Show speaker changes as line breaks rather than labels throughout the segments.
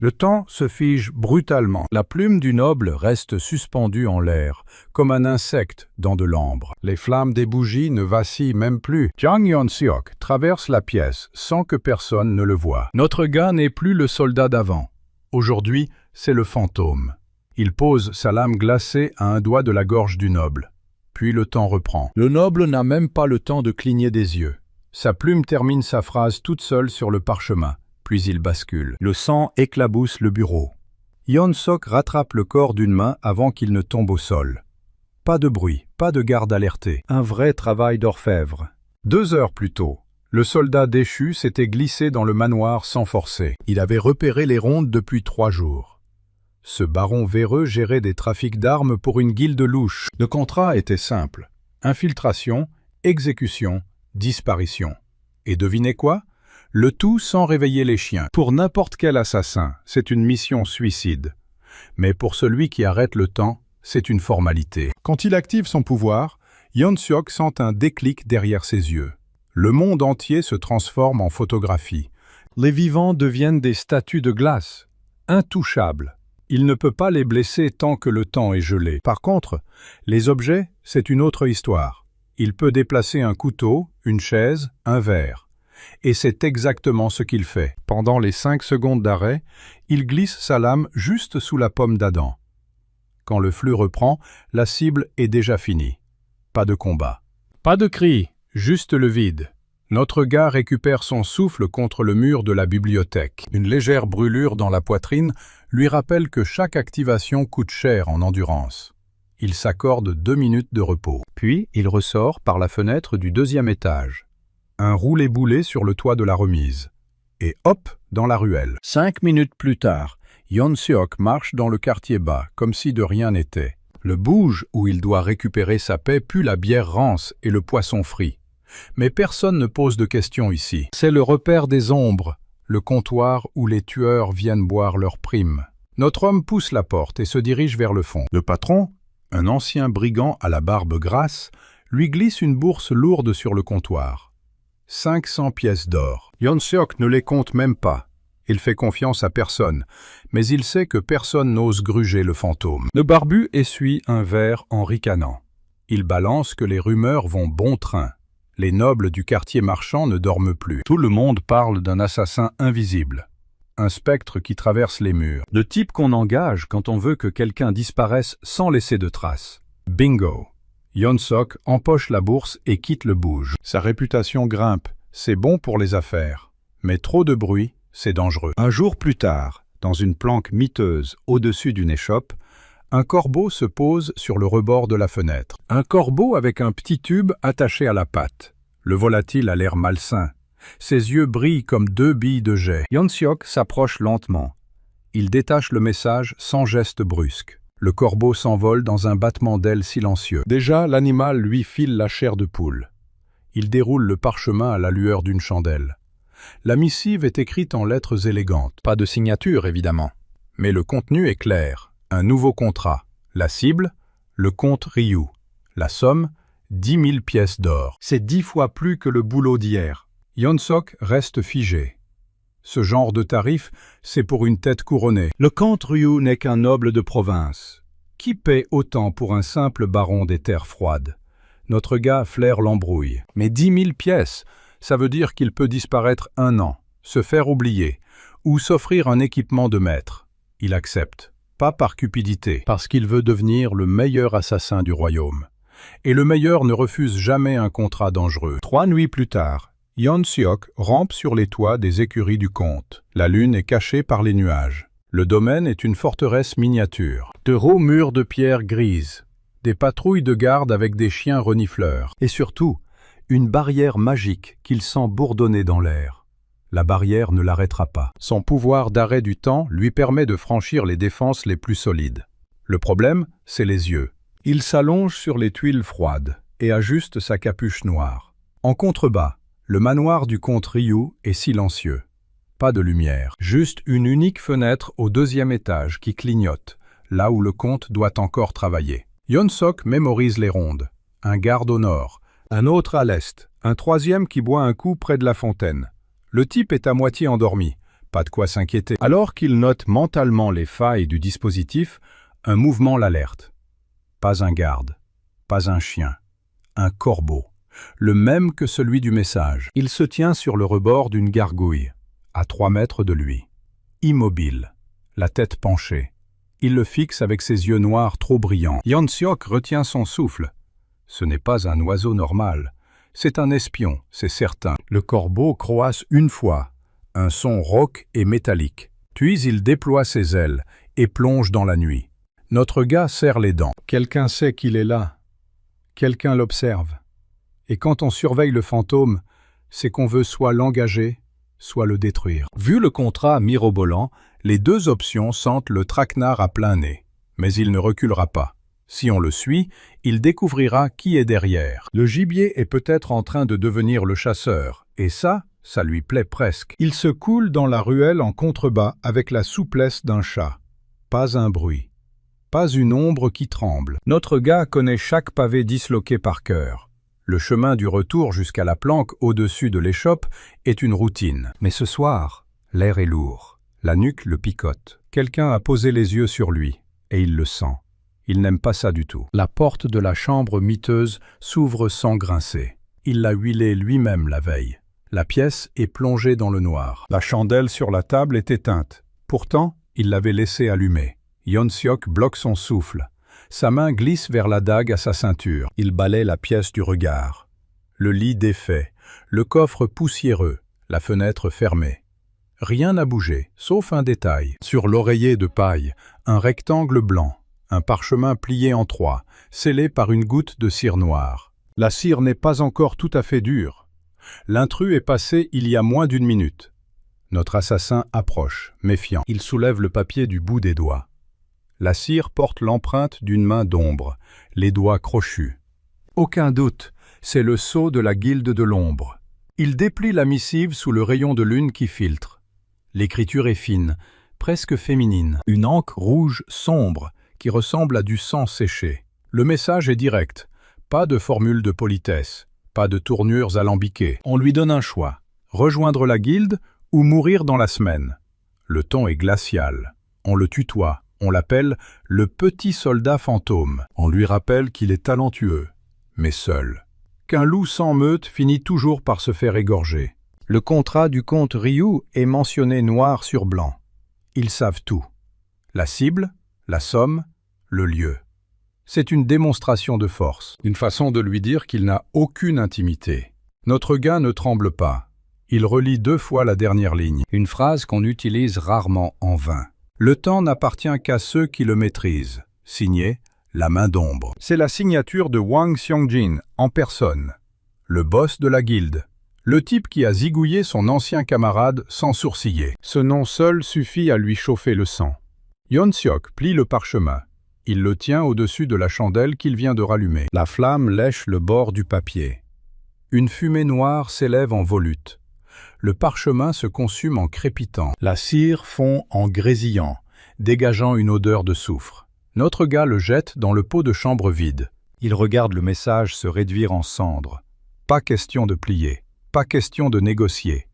Le temps se fige brutalement. La plume du noble reste suspendue en l'air, comme un insecte dans de l'ambre. Les flammes des bougies ne vacillent même plus. Jang Yeon-seok traverse la pièce sans que personne ne le voie. Notre gars n'est plus le soldat d'avant. Aujourd'hui, c'est le fantôme. Il pose sa lame glacée à un doigt de la gorge du noble. Puis le temps reprend. Le noble n'a même pas le temps de cligner des yeux. Sa plume termine sa phrase toute seule sur le parchemin. Puis il bascule. Le sang éclabousse le bureau. Yeon-seok rattrape le corps d'une main avant qu'il ne tombe au sol. Pas de bruit, pas de garde alerté. Un vrai travail d'orfèvre. 2 heures plus tôt, le soldat déchu s'était glissé dans le manoir sans forcer. Il avait repéré les rondes depuis 3 jours. Ce baron véreux gérait des trafics d'armes pour une guilde louche. Le contrat était simple. Infiltration, exécution, disparition. Et devinez quoi ? Le tout sans réveiller les chiens. Pour n'importe quel assassin, c'est une mission suicide. Mais pour celui qui arrête le temps, c'est une formalité. Quand il active son pouvoir, Yeon-seok sent un déclic derrière ses yeux. Le monde entier se transforme en photographie. Les vivants deviennent des statues de glace, intouchables. Il ne peut pas les blesser tant que le temps est gelé. Par contre, les objets, c'est une autre histoire. Il peut déplacer un couteau, une chaise, un verre. Et c'est exactement ce qu'il fait. Pendant les 5 secondes d'arrêt, il glisse sa lame juste sous la paume d'Adam. Quand le flux reprend, la cible est déjà finie. Pas de combat. Pas de cris, juste le vide. Notre gars récupère son souffle contre le mur de la bibliothèque. Une légère brûlure dans la poitrine lui rappelle que chaque activation coûte cher en endurance. Il s'accorde 2 minutes de repos. Puis, il ressort par la fenêtre du 2e étage. Un roulé-boulé sur le toit de la remise. Et hop, dans la ruelle. 5 minutes plus tard, Yeon-seok marche dans le quartier bas, comme si de rien n'était. Le bouge où il doit récupérer sa paix pue la bière rance et le poisson frit. Mais personne ne pose de questions ici. C'est le repère des ombres, le comptoir où les tueurs viennent boire leurs primes. Notre homme pousse la porte et se dirige vers le fond. Le patron, un ancien brigand à la barbe grasse, lui glisse une bourse lourde sur le comptoir. 500 pièces d'or. Yeon-seok ne les compte même pas. Il fait confiance à personne, mais il sait que personne n'ose gruger le fantôme. Le barbu essuie un verre en ricanant. Il balance que les rumeurs vont bon train. Les nobles du quartier marchand ne dorment plus. Tout le monde parle d'un assassin invisible. Un spectre qui traverse les murs. Le type qu'on engage quand on veut que quelqu'un disparaisse sans laisser de traces. Bingo! Yeon-seok empoche la bourse et quitte le bouge. Sa réputation grimpe, c'est bon pour les affaires. Mais trop de bruit, c'est dangereux. Un jour plus tard, dans une planque miteuse au-dessus d'une échoppe, un corbeau se pose sur le rebord de la fenêtre. Un corbeau avec un petit tube attaché à la patte. Le volatile a l'air malsain. Ses yeux brillent comme 2 billes de jet. Yeon-seok s'approche lentement. Il détache le message sans geste brusque. Le corbeau s'envole dans un battement d'ailes silencieux. Déjà, l'animal lui file la chair de poule. Il déroule le parchemin à la lueur d'une chandelle. La missive est écrite en lettres élégantes. Pas de signature, évidemment. Mais le contenu est clair. Un nouveau contrat. La cible, le comte Ryu. La somme, 10 000 pièces d'or. C'est 10 fois plus que le boulot d'hier. Yeon-seok reste figé. Ce genre de tarif, c'est pour une tête couronnée. Le comte Ryu n'est qu'un noble de province. Qui paie autant pour un simple baron des terres froides? Notre gars flaire l'embrouille. Mais 10 000 pièces, ça veut dire qu'il peut disparaître 1 an, se faire oublier, ou s'offrir un équipement de maître. Il accepte, pas par cupidité, parce qu'il veut devenir le meilleur assassin du royaume. Et le meilleur ne refuse jamais un contrat dangereux. 3 nuits plus tard, Yeon-seok rampe sur les toits des écuries du comte. La lune est cachée par les nuages. Le domaine est une forteresse miniature. De hauts murs de pierre grise. Des patrouilles de garde avec des chiens renifleurs. Et surtout, une barrière magique qu'il sent bourdonner dans l'air. La barrière ne l'arrêtera pas. Son pouvoir d'arrêt du temps lui permet de franchir les défenses les plus solides. Le problème, c'est les yeux. Il s'allonge sur les tuiles froides et ajuste sa capuche noire. En contrebas, le manoir du comte Ryu est silencieux. Pas de lumière, juste une unique fenêtre au 2e étage qui clignote, là où le comte doit encore travailler. Yeon-seok mémorise les rondes. Un garde au nord, un autre à l'est, un 3e qui boit un coup près de la fontaine. Le type est à moitié endormi, pas de quoi s'inquiéter. Alors qu'il note mentalement les failles du dispositif, un mouvement l'alerte. Pas un garde, pas un chien, un corbeau, le même que celui du message. Il se tient sur le rebord d'une gargouille, à 3 mètres de lui, immobile, la tête penchée. Il le fixe avec ses yeux noirs trop brillants. Yeon-seok retient son souffle. Ce n'est pas un oiseau normal, c'est un espion, c'est certain. Le corbeau croasse une fois, un son rauque et métallique. Puis il déploie ses ailes et plonge dans la nuit. Notre gars serre les dents. Quelqu'un sait qu'il est là. Quelqu'un l'observe. Et quand on surveille le fantôme, c'est qu'on veut soit l'engager, soit le détruire. Vu le contrat mirobolant, les 2 options sentent le traquenard à plein nez. Mais il ne reculera pas. Si on le suit, il découvrira qui est derrière. Le gibier est peut-être en train de devenir le chasseur, et ça lui plaît presque. Il se coule dans la ruelle en contrebas avec la souplesse d'un chat. Pas un bruit. Pas une ombre qui tremble. Notre gars connaît chaque pavé disloqué par cœur. Le chemin du retour jusqu'à la planque au-dessus de l'échoppe est une routine. Mais ce soir, l'air est lourd. La nuque le picote. Quelqu'un a posé les yeux sur lui, et il le sent. Il n'aime pas ça du tout. La porte de la chambre miteuse s'ouvre sans grincer. Il l'a huilée lui-même la veille. La pièce est plongée dans le noir. La chandelle sur la table est éteinte. Pourtant, il l'avait laissée allumée. Yeon-seok bloque son souffle. Sa main glisse vers la dague à sa ceinture. Il balaie la pièce du regard. Le lit défait, le coffre poussiéreux, la fenêtre fermée. Rien n'a bougé, sauf un détail. Sur l'oreiller de paille, un rectangle blanc, un parchemin plié en 3, scellé par une goutte de cire noire. La cire n'est pas encore tout à fait dure. L'intrus est passé il y a moins d'1 minute. Notre assassin approche, méfiant. Il soulève le papier du bout des doigts. La cire porte l'empreinte d'une main d'ombre, les doigts crochus. Aucun doute, c'est le sceau de la guilde de l'ombre. Il déplie la missive sous le rayon de lune qui filtre. L'écriture est fine, presque féminine. Une encre rouge sombre qui ressemble à du sang séché. Le message est direct. Pas de formule de politesse, pas de tournures alambiquées. On lui donne un choix. Rejoindre la guilde ou mourir dans la semaine. Le ton est glacial. On le tutoie. On l'appelle le petit soldat fantôme. On lui rappelle qu'il est talentueux, mais seul. Qu'un loup sans meute finit toujours par se faire égorger. Le contrat du comte Ryu est mentionné noir sur blanc. Ils savent tout. La cible, la somme, le lieu. C'est une démonstration de force, une façon de lui dire qu'il n'a aucune intimité. Notre gars ne tremble pas. Il relit 2 fois la dernière ligne, une phrase qu'on utilise rarement en vain. Le temps n'appartient qu'à ceux qui le maîtrisent. Signé, la main d'ombre. C'est la signature de Hwang Seong-jin, en personne. Le boss de la guilde. Le type qui a zigouillé son ancien camarade sans sourciller. Ce nom seul suffit à lui chauffer le sang. Yeon-seok plie le parchemin. Il le tient au-dessus de la chandelle qu'il vient de rallumer. La flamme lèche le bord du papier. Une fumée noire s'élève en volute. Le parchemin se consume en crépitant. La cire fond en grésillant, dégageant une odeur de soufre. Notre gars le jette dans le pot de chambre vide. Il regarde le message se réduire en cendres. Pas question de plier, pas question de négocier.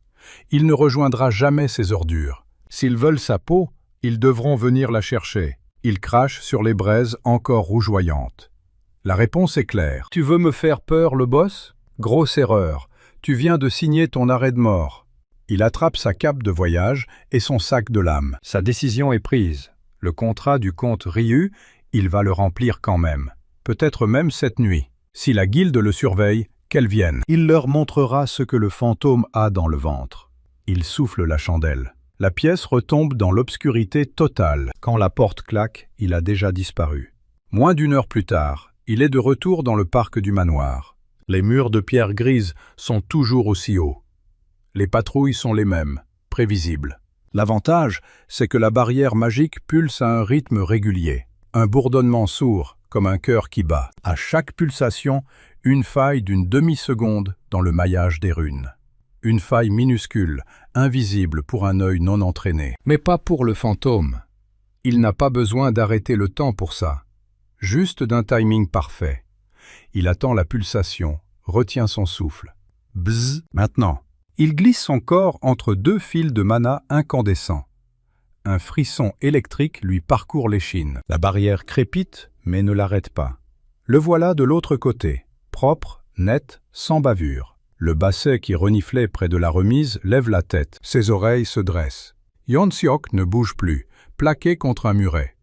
Il ne rejoindra jamais ces ordures. S'ils veulent sa peau, ils devront venir la chercher. Il crache sur les braises encore rougeoyantes. La réponse est claire. Tu veux me faire peur, le boss? Grosse erreur. Tu viens de signer ton arrêt de mort. Il attrape sa cape de voyage et son sac de lames. Sa décision est prise. Le contrat du comte Ryu, il va le remplir quand même. Peut-être même cette nuit. Si la guilde le surveille, qu'elle vienne. Il leur montrera ce que le fantôme a dans le ventre. Il souffle la chandelle. La pièce retombe dans l'obscurité totale. Quand la porte claque, il a déjà disparu. Moins d'1 heure plus tard, il est de retour dans le parc du manoir. Les murs de pierre grise sont toujours aussi hauts. Les patrouilles sont les mêmes, prévisibles. L'avantage, c'est que la barrière magique pulse à un rythme régulier. Un bourdonnement sourd, comme un cœur qui bat. À chaque pulsation, une faille d'une demi-seconde dans le maillage des runes. Une faille minuscule, invisible pour un œil non entraîné. Mais pas pour le fantôme. Il n'a pas besoin d'arrêter le temps pour ça. Juste d'un timing parfait. Il attend la pulsation, retient son souffle. Bzz, maintenant. Il glisse son corps entre deux fils de mana incandescents. Un frisson électrique lui parcourt l'échine. La barrière crépite, mais ne l'arrête pas. Le voilà de l'autre côté, propre, net, sans bavure. Le basset qui reniflait près de la remise lève la tête. Ses oreilles se dressent. Yeon-seok ne bouge plus, plaqué contre un muret.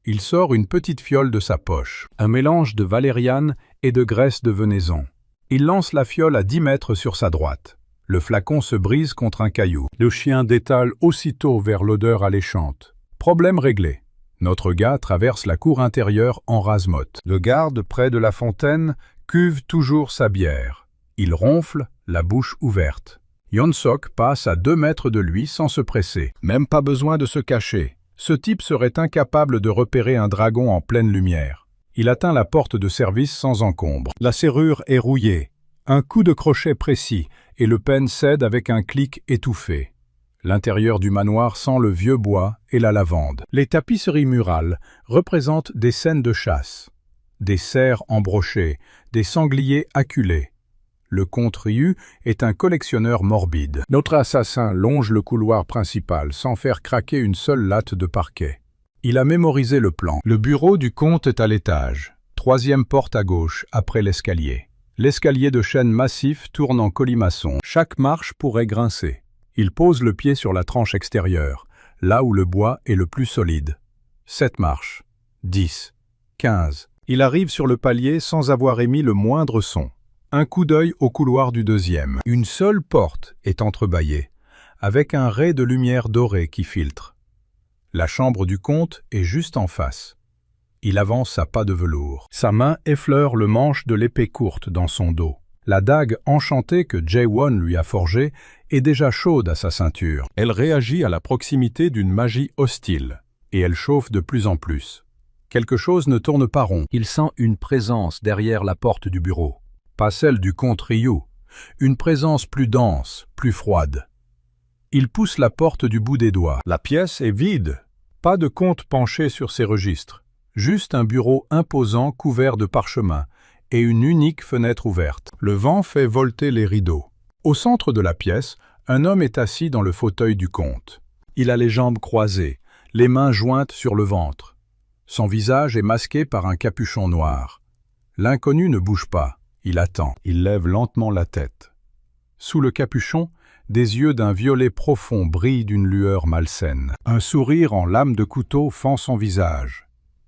Il sort une petite fiole de sa poche. Un mélange de valériane et de graisse de venaison. Il lance la fiole à 10 mètres sur sa droite. Le flacon se brise contre un caillou. Le chien détale aussitôt vers l'odeur alléchante. Problème réglé. Notre gars traverse la cour intérieure en rase-motte. Le garde, près de la fontaine, cuve toujours sa bière. Il ronfle, la bouche ouverte. Yeon-seok passe à 2 mètres de lui sans se presser. Même pas besoin de se cacher. Ce type serait incapable de repérer un dragon en pleine lumière. Il atteint la porte de service sans encombre. La serrure est rouillée. Un coup de crochet précis, et le pêne cède avec un clic étouffé. L'intérieur du manoir sent le vieux bois et la lavande. Les tapisseries murales représentent des scènes de chasse. Des cerfs embrochés, des sangliers acculés. Le comte Ryu est un collectionneur morbide. Notre assassin longe le couloir principal sans faire craquer une seule latte de parquet. Il a mémorisé le plan. Le bureau du comte est à l'étage. 3e porte à gauche, après l'escalier. L'escalier de chêne massif tourne en colimaçon. Chaque marche pourrait grincer. Il pose le pied sur la tranche extérieure, là où le bois est le plus solide. 7 marches. 10. 15. Il arrive sur le palier sans avoir émis le moindre son. Un coup d'œil au couloir du 2e. Une seule porte est entrebâillée, avec un ray de lumière dorée qui filtre. La chambre du comte est juste en face. Il avance à pas de velours. Sa main effleure le manche de l'épée courte dans son dos. La dague enchantée que Jae-won lui a forgée est déjà chaude à sa ceinture. Elle réagit à la proximité d'une magie hostile, et elle chauffe de plus en plus. Quelque chose ne tourne pas rond. Il sent une présence derrière la porte du bureau. Pas celle du comte Ryu. Une présence plus dense, plus froide. Il pousse la porte du bout des doigts. La pièce est vide. Pas de comte penché sur ses registres. Juste un bureau imposant couvert de parchemin et une unique fenêtre ouverte. Le vent fait volter les rideaux. Au centre de la pièce, un homme est assis dans le fauteuil du comte. Il a les jambes croisées, les mains jointes sur le ventre. Son visage est masqué par un capuchon noir. L'inconnu ne bouge pas, il attend. Il lève lentement la tête. Sous le capuchon, des yeux d'un violet profond brillent d'une lueur malsaine. Un sourire en lame de couteau fend son visage.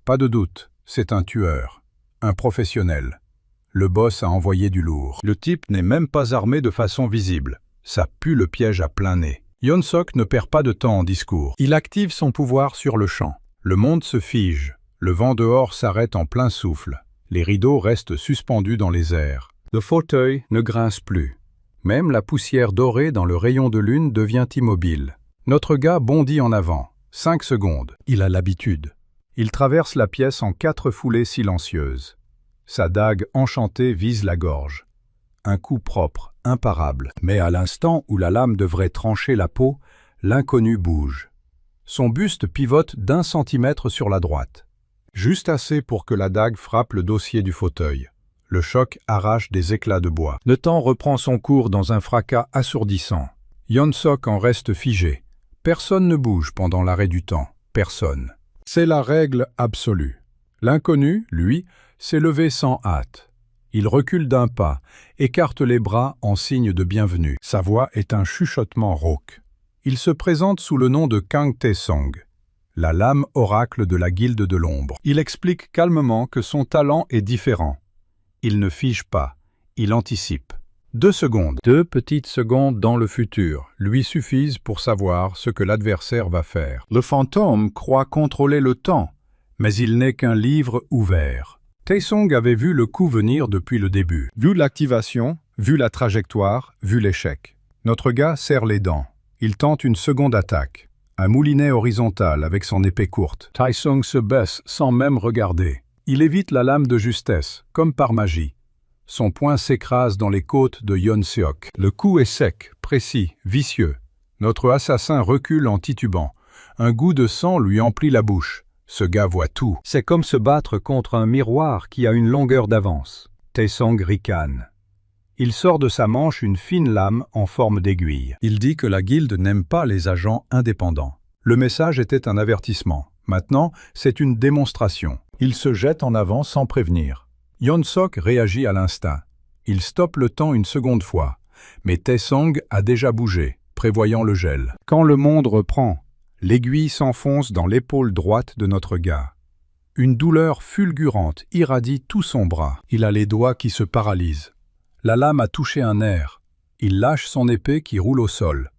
Pas de doute, c'est un tueur, un professionnel. Le boss a envoyé du lourd. Le type n'est même pas armé de façon visible. Ça pue le piège à plein nez. Yeon-seok ne perd pas de temps en discours. Il active son pouvoir sur le champ. Le monde se fige. Le vent dehors s'arrête en plein souffle. Les rideaux restent suspendus dans les airs. Le fauteuil ne grince plus. Même la poussière dorée dans le rayon de lune devient immobile. Notre gars bondit en avant. 5 secondes. Il a l'habitude. Il traverse la pièce en 4 foulées silencieuses. Sa dague enchantée vise la gorge. Un coup propre, imparable. Mais à l'instant où la lame devrait trancher la peau, l'inconnu bouge. Son buste pivote d'1 centimètre sur la droite. Juste assez pour que la dague frappe le dossier du fauteuil. Le choc arrache des éclats de bois. Le temps reprend son cours dans un fracas assourdissant. Yeon-seok en reste figé. Personne ne bouge pendant l'arrêt du temps. Personne. C'est la règle absolue. L'inconnu, lui, s'est levé sans hâte. Il recule d'un pas, écarte les bras en signe de bienvenue. Sa voix est un chuchotement rauque. Il se présente sous le nom de Kang Tae-song, la lame oracle de la guilde de l'ombre. Il explique calmement que son talent est différent. Il ne fige pas, il anticipe. 2 secondes, 2 petites secondes dans le futur, lui suffisent pour savoir ce que l'adversaire va faire. Le fantôme croit contrôler le temps, mais il n'est qu'un livre ouvert. Tae-song avait vu le coup venir depuis le début. Vu l'activation, vu la trajectoire, vu l'échec. Notre gars serre les dents. Il tente une seconde attaque. Un moulinet horizontal avec son épée courte. Tae-song se baisse sans même regarder. Il évite la lame de justesse, comme par magie. Son poing s'écrase dans les côtes de Yeon-seok. Le coup est sec, précis, vicieux. Notre assassin recule en titubant. Un goût de sang lui emplit la bouche. Ce gars voit tout. C'est comme se battre contre un miroir qui a une longueur d'avance. Tae-song ricane. Il sort de sa manche une fine lame en forme d'aiguille. Il dit que la guilde n'aime pas les agents indépendants. Le message était un avertissement. Maintenant, c'est une démonstration. Il se jette en avant sans prévenir. Yeon-seok réagit à l'instinct. Il stoppe le temps une seconde fois. Mais Taesong a déjà bougé, prévoyant le gel. Quand le monde reprend, l'aiguille s'enfonce dans l'épaule droite de notre gars. Une douleur fulgurante irradie tout son bras. Il a les doigts qui se paralysent. La lame a touché un nerf. Il lâche son épée qui roule au sol.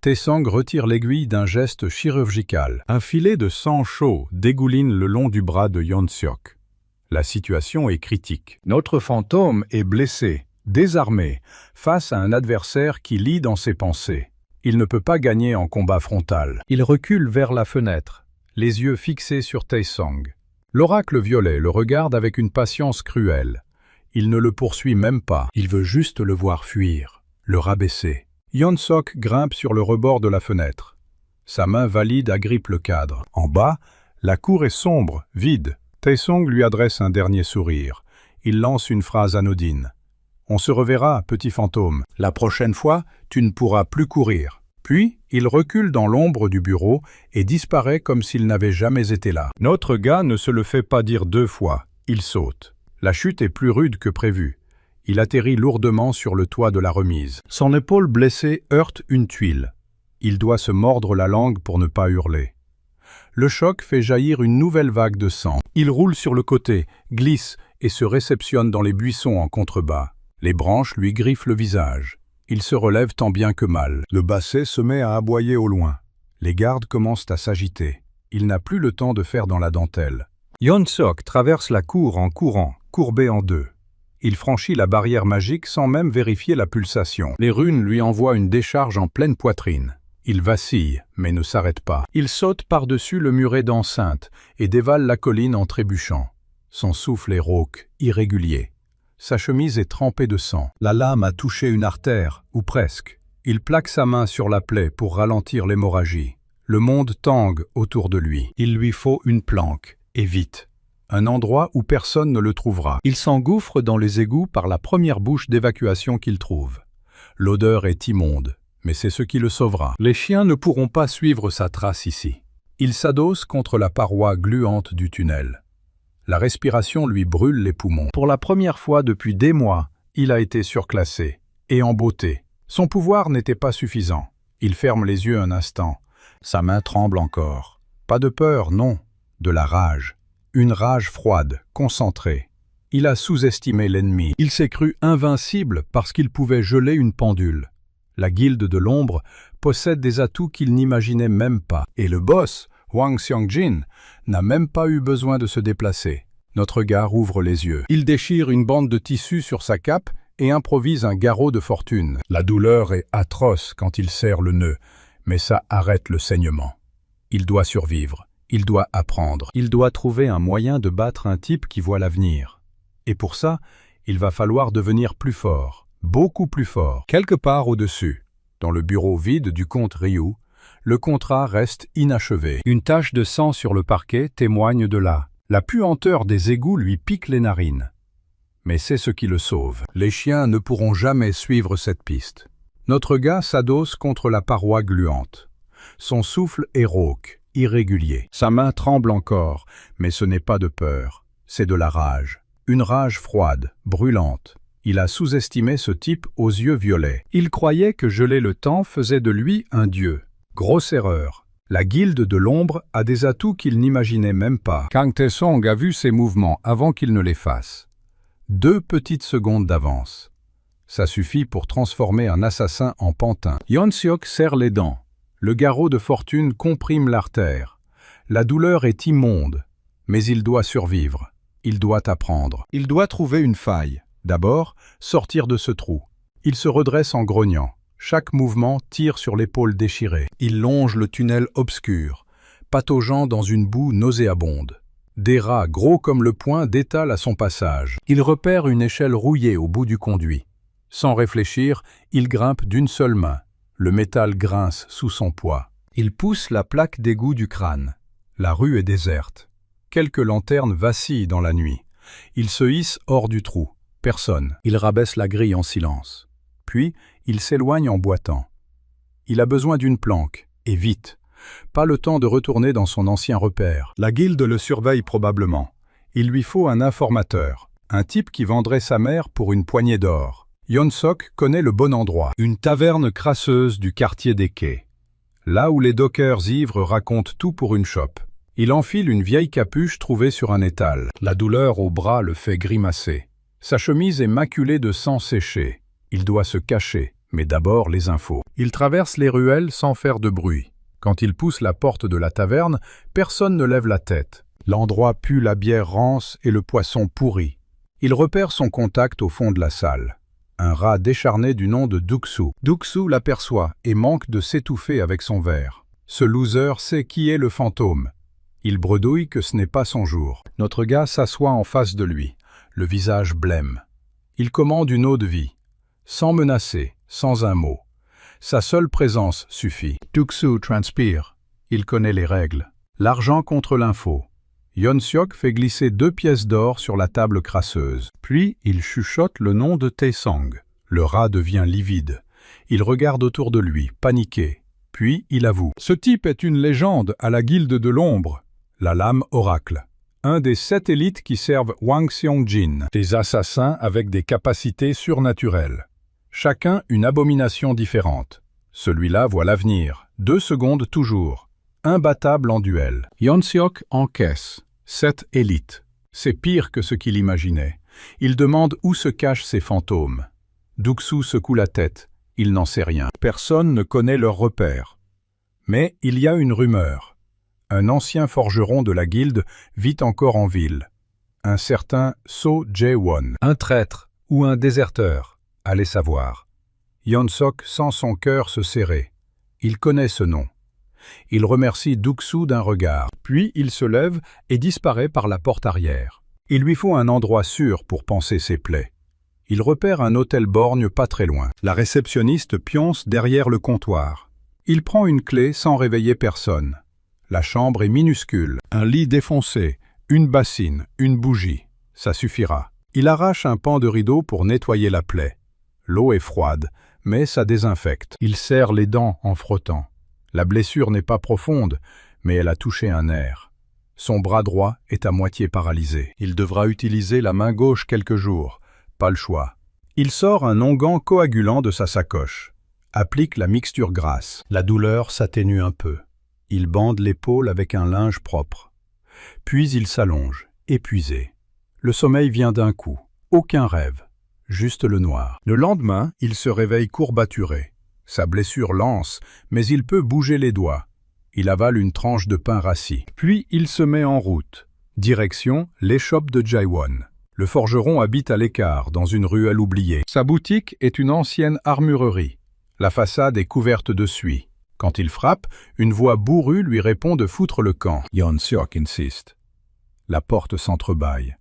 Taesong retire l'aiguille d'un geste chirurgical. Un filet de sang chaud dégouline le long du bras de Yeon-seok. La situation est critique. Notre fantôme est blessé, désarmé, face à un adversaire qui lit dans ses pensées. Il ne peut pas gagner en combat frontal. Il recule vers la fenêtre, les yeux fixés sur Taesong. L'oracle violet le regarde avec une patience cruelle. Il ne le poursuit même pas, il veut juste le voir fuir, le rabaisser. Yeon-seok grimpe sur le rebord de la fenêtre. Sa main valide agrippe le cadre. En bas, la cour est sombre, vide. Taesong lui adresse un dernier sourire. Il lance une phrase anodine. « On se reverra, petit fantôme. La prochaine fois, tu ne pourras plus courir. » Puis, il recule dans l'ombre du bureau et disparaît comme s'il n'avait jamais été là. Notre gars ne se le fait pas dire 2 fois. Il saute. La chute est plus rude que prévu. Il atterrit lourdement sur le toit de la remise. Son épaule blessée heurte une tuile. Il doit se mordre la langue pour ne pas hurler. Le choc fait jaillir une nouvelle vague de sang. Il roule sur le côté, glisse et se réceptionne dans les buissons en contrebas. Les branches lui griffent le visage. Il se relève tant bien que mal. Le basset se met à aboyer au loin. Les gardes commencent à s'agiter. Il n'a plus le temps de faire dans la dentelle. Yeon-seok traverse la cour en courant, courbé en deux. Il franchit la barrière magique sans même vérifier la pulsation. Les runes lui envoient une décharge en pleine poitrine. Il vacille, mais ne s'arrête pas. Il saute par-dessus le muret d'enceinte et dévale la colline en trébuchant. Son souffle est rauque, irrégulier. Sa chemise est trempée de sang. La lame a touché une artère, ou presque. Il plaque sa main sur la plaie pour ralentir l'hémorragie. Le monde tangue autour de lui. Il lui faut une planque, et vite. Un endroit où personne ne le trouvera. Il s'engouffre dans les égouts par la première bouche d'évacuation qu'il trouve. L'odeur est immonde, mais c'est ce qui le sauvera. Les chiens ne pourront pas suivre sa trace ici. Il s'adosse contre la paroi gluante du tunnel. La respiration lui brûle les poumons. Pour la première fois depuis des mois, il a été surclassé, et en beauté. Son pouvoir n'était pas suffisant. Il ferme les yeux un instant. Sa main tremble encore. Pas de peur, non, de la rage. Une rage froide, concentrée. Il a sous-estimé l'ennemi. Il s'est cru invincible parce qu'il pouvait geler une pendule. La guilde de l'ombre possède des atouts qu'il n'imaginait même pas. Et le boss, Hwang Seong-jin, n'a même pas eu besoin de se déplacer. Notre gars rouvre les yeux. Il déchire une bande de tissu sur sa cape et improvise un garrot de fortune. La douleur est atroce quand il serre le nœud, mais ça arrête le saignement. Il doit survivre. Il doit apprendre. Il doit trouver un moyen de battre un type qui voit l'avenir. Et pour ça, il va falloir devenir plus fort, beaucoup plus fort. Quelque part au-dessus, dans le bureau vide du comte Ryu, le contrat reste inachevé. Une tache de sang sur le parquet témoigne de là. La puanteur des égouts lui pique les narines. Mais c'est ce qui le sauve. Les chiens ne pourront jamais suivre cette piste. Notre gars s'adosse contre la paroi gluante. Son souffle est rauque, irrégulier. Sa main tremble encore, mais ce n'est pas de peur, c'est de la rage. Une rage froide, brûlante. Il a sous-estimé ce type aux yeux violets. Il croyait que geler le temps faisait de lui un dieu. Grosse erreur. La guilde de l'ombre a des atouts qu'il n'imaginait même pas. Kang Taesong a vu ses mouvements avant qu'il ne les fasse. 2 petites secondes d'avance. Ça suffit pour transformer un assassin en pantin. Yeon-seok serre les dents. Le garrot de fortune comprime l'artère. La douleur est immonde, mais il doit survivre. Il doit apprendre. Il doit trouver une faille. D'abord, sortir de ce trou. Il se redresse en grognant. Chaque mouvement tire sur l'épaule déchirée. Il longe le tunnel obscur, pataugeant dans une boue nauséabonde. Des rats gros comme le poing détalent à son passage. Il repère une échelle rouillée au bout du conduit. Sans réfléchir, il grimpe d'une seule main. Le métal grince sous son poids. Il pousse la plaque d'égout du crâne. La rue est déserte. Quelques lanternes vacillent dans la nuit. Il se hisse hors du trou. Personne. Il rabaisse la grille en silence. Puis, il s'éloigne en boitant. Il a besoin d'une planque, et vite. Pas le temps de retourner dans son ancien repère. La guilde le surveille probablement. Il lui faut un informateur, un type qui vendrait sa mère pour une poignée d'or. Yeon-sok connaît le bon endroit, une taverne crasseuse du quartier des quais. Là où les dockers ivres racontent tout pour une chope. Il enfile une vieille capuche trouvée sur un étal. La douleur au bras le fait grimacer. Sa chemise est maculée de sang séché. Il doit se cacher, mais d'abord les infos. Il traverse les ruelles sans faire de bruit. Quand il pousse la porte de la taverne, personne ne lève la tête. L'endroit pue la bière rance et le poisson pourri. Il repère son contact au fond de la salle. Un rat décharné du nom de Duxu. Duxu l'aperçoit et manque de s'étouffer avec son verre. Ce loser sait qui est le fantôme. Il bredouille que ce n'est pas son jour. Notre gars s'assoit en face de lui, le visage blême. Il commande une eau-de-vie, sans menacer, sans un mot. Sa seule présence suffit. Duxu transpire. Il connaît les règles. L'argent contre l'info. Yeon-sok fait glisser 2 pièces d'or sur la table crasseuse. Puis, il chuchote le nom de Taesong. Le rat devient livide. Il regarde autour de lui, paniqué. Puis, il avoue. Ce type est une légende à la guilde de l'ombre. La lame oracle. Un des 7 élites qui servent Hwang Seong-jin. Des assassins avec des capacités surnaturelles. Chacun une abomination différente. Celui-là voit l'avenir. 2 secondes toujours. Imbattable en duel. Yeon-sok encaisse. 7 élites. C'est pire que ce qu'il imaginait. Il demande où se cachent ces fantômes. Duxu secoue la tête. Il n'en sait rien. Personne ne connaît leur repère. Mais il y a une rumeur. Un ancien forgeron de la guilde vit encore en ville. Un certain So Jae-won. Un traître ou un déserteur. Allez savoir. Yeon-sok sent son cœur se serrer. Il connaît ce nom. Il remercie Duxu d'un regard. Puis il se lève et disparaît par la porte arrière. Il lui faut un endroit sûr pour panser ses plaies. Il repère un hôtel borgne pas très loin. La réceptionniste pionce derrière le comptoir. Il prend une clé sans réveiller personne. La chambre est minuscule. Un lit défoncé, une bassine, une bougie. Ça suffira. Il arrache un pan de rideau pour nettoyer la plaie. L'eau est froide, mais ça désinfecte. Il serre les dents en frottant. La blessure n'est pas profonde, mais elle a touché un nerf. Son bras droit est à moitié paralysé. Il devra utiliser la main gauche quelques jours. Pas le choix. Il sort un onguent coagulant de sa sacoche. Applique la mixture grasse. La douleur s'atténue un peu. Il bande l'épaule avec un linge propre. Puis il s'allonge, épuisé. Le sommeil vient d'un coup. Aucun rêve. Juste le noir. Le lendemain, il se réveille courbaturé. Sa blessure lance, mais il peut bouger les doigts. Il avale une tranche de pain rassis. Puis il se met en route. Direction l'échoppe de Jae-won. Le forgeron habite à l'écart, dans une ruelle oubliée. Sa boutique est une ancienne armurerie. La façade est couverte de suie. Quand il frappe, une voix bourrue lui répond de foutre le camp. Yeon-sok insiste. La porte s'entrebâille.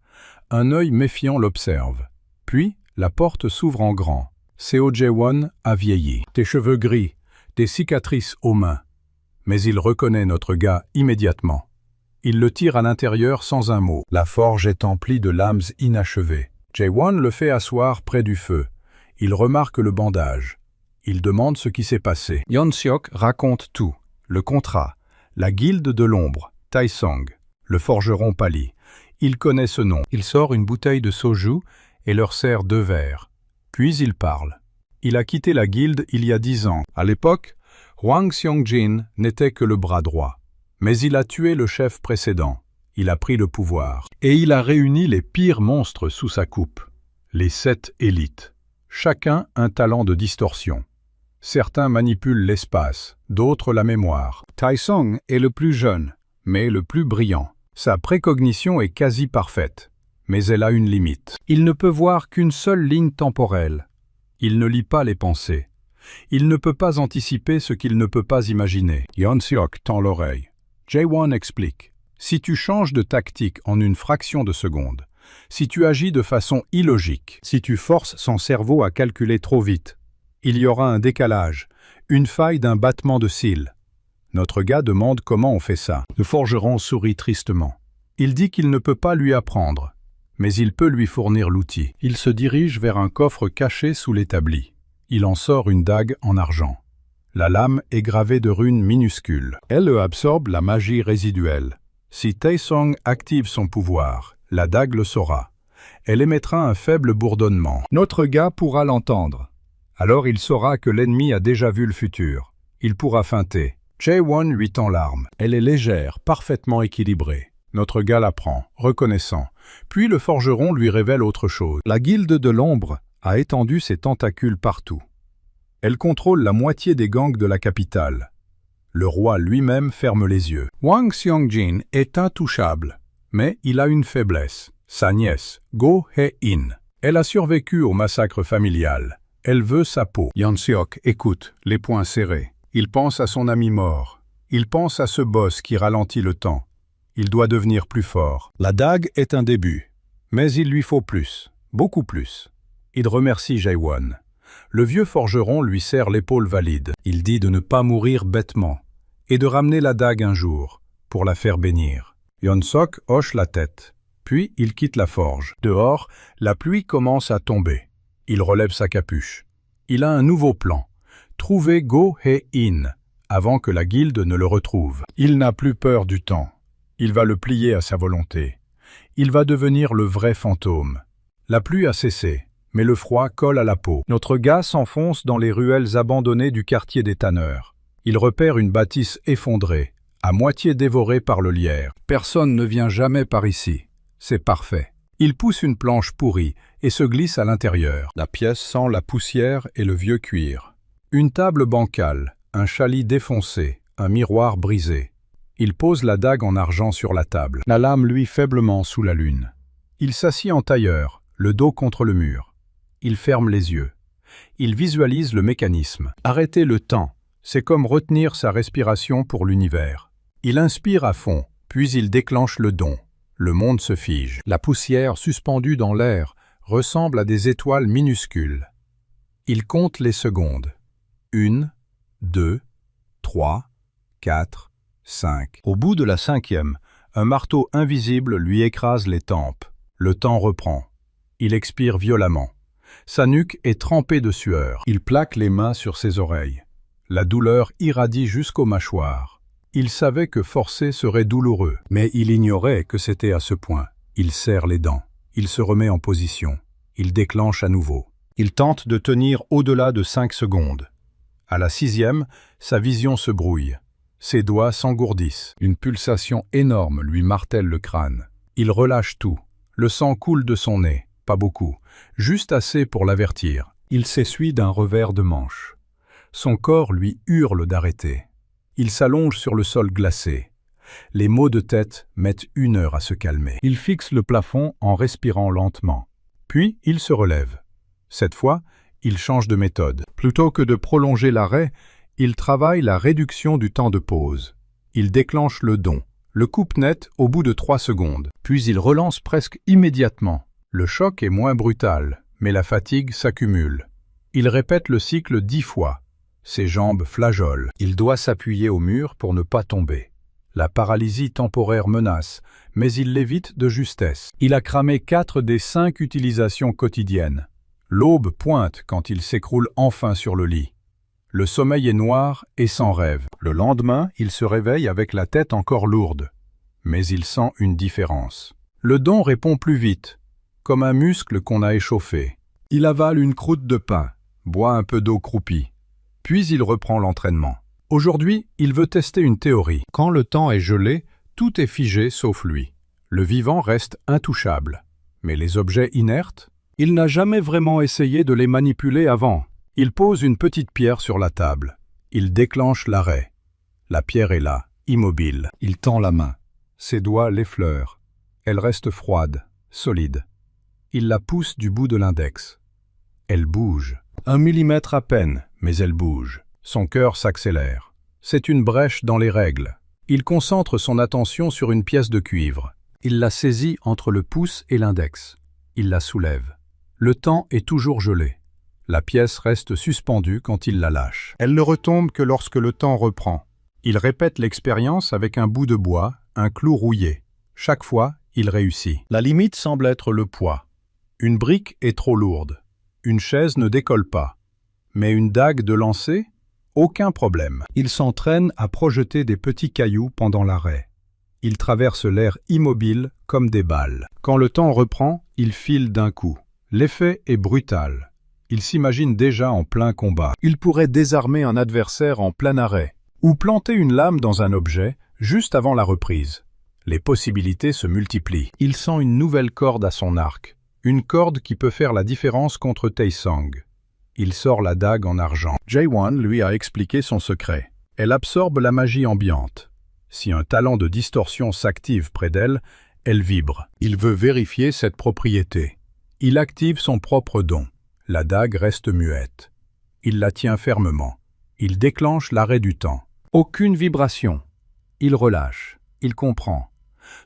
Un œil méfiant l'observe. Puis, la porte s'ouvre en grand. Seo Jae-won a vieilli. Des cheveux gris, des cicatrices aux mains. Mais il reconnaît notre gars immédiatement. Il le tire à l'intérieur sans un mot. La forge est emplie de lames inachevées. Jae-won le fait asseoir près du feu. Il remarque le bandage. Il demande ce qui s'est passé. Yeon-sok raconte tout. Le contrat, la guilde de l'ombre, Taesong, le forgeron pâli. Il connaît ce nom. Il sort une bouteille de soju et leur sert 2 verres. Puis il parle. Il a quitté la guilde il y a 10 ans. À l'époque, Hwang Seong-jin n'était que le bras droit. Mais il a tué le chef précédent. Il a pris le pouvoir. Et il a réuni les pires monstres sous sa coupe. Les 7 élites. Chacun un talent de distorsion. Certains manipulent l'espace, d'autres la mémoire. Taesong est le plus jeune, mais le plus brillant. Sa précognition est quasi parfaite, mais elle a une limite. Il ne peut voir qu'une seule ligne temporelle. Il ne lit pas les pensées. Il ne peut pas anticiper ce qu'il ne peut pas imaginer. Yeon-sok tend l'oreille. Jae-won explique. Si tu changes de tactique en une fraction de seconde, si tu agis de façon illogique, si tu forces son cerveau à calculer trop vite, il y aura un décalage, une faille d'un battement de cils. Notre gars demande comment on fait ça. Le forgeron sourit tristement. Il dit qu'il ne peut pas lui apprendre. mais il peut lui fournir l'outil. Il se dirige vers un coffre caché sous l'établi. Il en sort une dague en argent. La lame est gravée de runes minuscules. Elle absorbe la magie résiduelle. Si Taesong active son pouvoir, la dague le saura. Elle émettra un faible bourdonnement. Notre gars pourra l'entendre. Alors il saura que l'ennemi a déjà vu le futur. Il pourra feinter. Jae-won lui tend l'arme. Elle est légère, parfaitement équilibrée. Notre gars la prend, reconnaissant. Puis le forgeron lui révèle autre chose. La guilde de l'ombre a étendu ses tentacules partout. Elle contrôle la moitié des gangs de la capitale. Le roi lui-même ferme les yeux. Wang Xiangjin est intouchable, mais il a une faiblesse. Sa nièce, Go Hye-in. Elle a survécu au massacre familial. Elle veut sa peau. Yeon-seok écoute, les poings serrés. Il pense à son ami mort. Il pense à ce boss qui ralentit le temps. Il doit devenir plus fort. La dague est un début, mais il lui faut plus, beaucoup plus. Il remercie Jae-won. Le vieux forgeron lui serre l'épaule valide. Il dit de ne pas mourir bêtement et de ramener la dague un jour pour la faire bénir. Yeon-seok hoche la tête, puis il quitte la forge. Dehors, la pluie commence à tomber. Il relève sa capuche. Il a un nouveau plan. Trouver Go Hye-in avant que la guilde ne le retrouve. Il n'a plus peur du temps. Il va le plier à sa volonté. Il va devenir le vrai fantôme. La pluie a cessé, mais le froid colle à la peau. Notre gars s'enfonce dans les ruelles abandonnées du quartier des tanneurs. Il repère une bâtisse effondrée, à moitié dévorée par le lierre. Personne ne vient jamais par ici. C'est parfait. Il pousse une planche pourrie et se glisse à l'intérieur. La pièce sent la poussière et le vieux cuir. Une table bancale, un chalit défoncé, un miroir brisé. Il pose la dague en argent sur la table. La lame luit faiblement sous la lune. Il s'assied en tailleur, le dos contre le mur. Il ferme les yeux. Il visualise le mécanisme. Arrêter le temps, c'est comme retenir sa respiration pour l'univers. Il inspire à fond, puis il déclenche le don. Le monde se fige. La poussière suspendue dans l'air ressemble à des étoiles minuscules. Il compte les secondes. 1, 2, 3, 4, 5. Au bout de la 5e, un marteau invisible lui écrase les tempes. Le temps reprend. Il expire violemment. Sa nuque est trempée de sueur. Il plaque les mains sur ses oreilles. La douleur irradie jusqu'aux mâchoires. Il savait que forcer serait douloureux, mais il ignorait que c'était à ce point. Il serre les dents. Il se remet en position. Il déclenche à nouveau. Il tente de tenir au-delà de 5 secondes. À la 6e, sa vision se brouille. Ses doigts s'engourdissent. Une pulsation énorme lui martèle le crâne. Il relâche tout. Le sang coule de son nez. Pas beaucoup. Juste assez pour l'avertir. Il s'essuie d'un revers de manche. Son corps lui hurle d'arrêter. Il s'allonge sur le sol glacé. Les maux de tête mettent 1 heure à se calmer. Il fixe le plafond en respirant lentement. Puis, il se relève. Cette fois, il change de méthode. Plutôt que de prolonger l'arrêt, il travaille la réduction du temps de pause. Il déclenche le don, le coupe net au bout de 3 secondes. Puis il relance presque immédiatement. Le choc est moins brutal, mais la fatigue s'accumule. Il répète le cycle 10 fois. Ses jambes flageolent. Il doit s'appuyer au mur pour ne pas tomber. La paralysie temporaire menace, mais il l'évite de justesse. Il a cramé 4 des 5 utilisations quotidiennes. L'aube pointe quand il s'écroule enfin sur le lit. Le sommeil est noir et sans rêve. Le lendemain, il se réveille avec la tête encore lourde. Mais il sent une différence. Le don répond plus vite, comme un muscle qu'on a échauffé. Il avale une croûte de pain, boit un peu d'eau croupie. Puis il reprend l'entraînement. Aujourd'hui, il veut tester une théorie. Quand le temps est gelé, tout est figé sauf lui. Le vivant reste intouchable. Mais les objets inertes? Il n'a jamais vraiment essayé de les manipuler avant. Il pose une petite pierre sur la table. Il déclenche l'arrêt. La pierre est là, immobile. Il tend la main. Ses doigts l'effleurent. Elle reste froide, solide. Il la pousse du bout de l'index. Elle bouge. 1 millimètre à peine, mais elle bouge. Son cœur s'accélère. C'est une brèche dans les règles. Il concentre son attention sur une pièce de cuivre. Il la saisit entre le pouce et l'index. Il la soulève. Le temps est toujours gelé. La pièce reste suspendue quand il la lâche. Elle ne retombe que lorsque le temps reprend. Il répète l'expérience avec un bout de bois, un clou rouillé. Chaque fois, Il réussit. La limite semble être le poids. Une brique est trop lourde. Une chaise ne décolle pas. Mais une dague de lancer? Aucun problème. Il s'entraîne à projeter des petits cailloux pendant l'arrêt. Il traverse l'air immobile comme des balles. Quand le temps reprend, il file d'un coup. L'effet est brutal. Il s'imagine déjà en plein combat. Il pourrait désarmer un adversaire en plein arrêt, ou planter une lame dans un objet juste avant la reprise. Les possibilités se multiplient. Il sent une nouvelle corde à son arc, une corde qui peut faire la différence contre Taesong. Il sort la dague en argent. Jae-won lui a expliqué son secret. Elle absorbe la magie ambiante. Si un talent de distorsion s'active près d'elle, elle vibre. Il veut vérifier cette propriété. Il active son propre don. La dague reste muette. Il la tient fermement. Il déclenche l'arrêt du temps. Aucune vibration. Il relâche. Il comprend.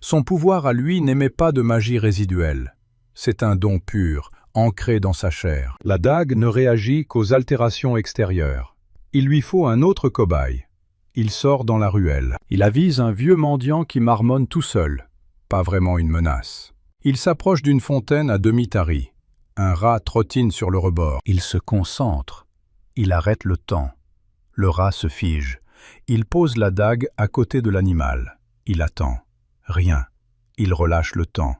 Son pouvoir à lui n'émet pas de magie résiduelle. C'est un don pur, ancré dans sa chair. La dague ne réagit qu'aux altérations extérieures. Il lui faut un autre cobaye. Il sort dans la ruelle. Il avise un vieux mendiant qui marmonne tout seul. Pas vraiment une menace. Il s'approche d'une fontaine à demi tarie. Un rat trottine sur le rebord. Il se concentre. Il arrête le temps. Le rat se fige. Il pose la dague à côté de l'animal. Il attend. Rien. Il relâche le temps.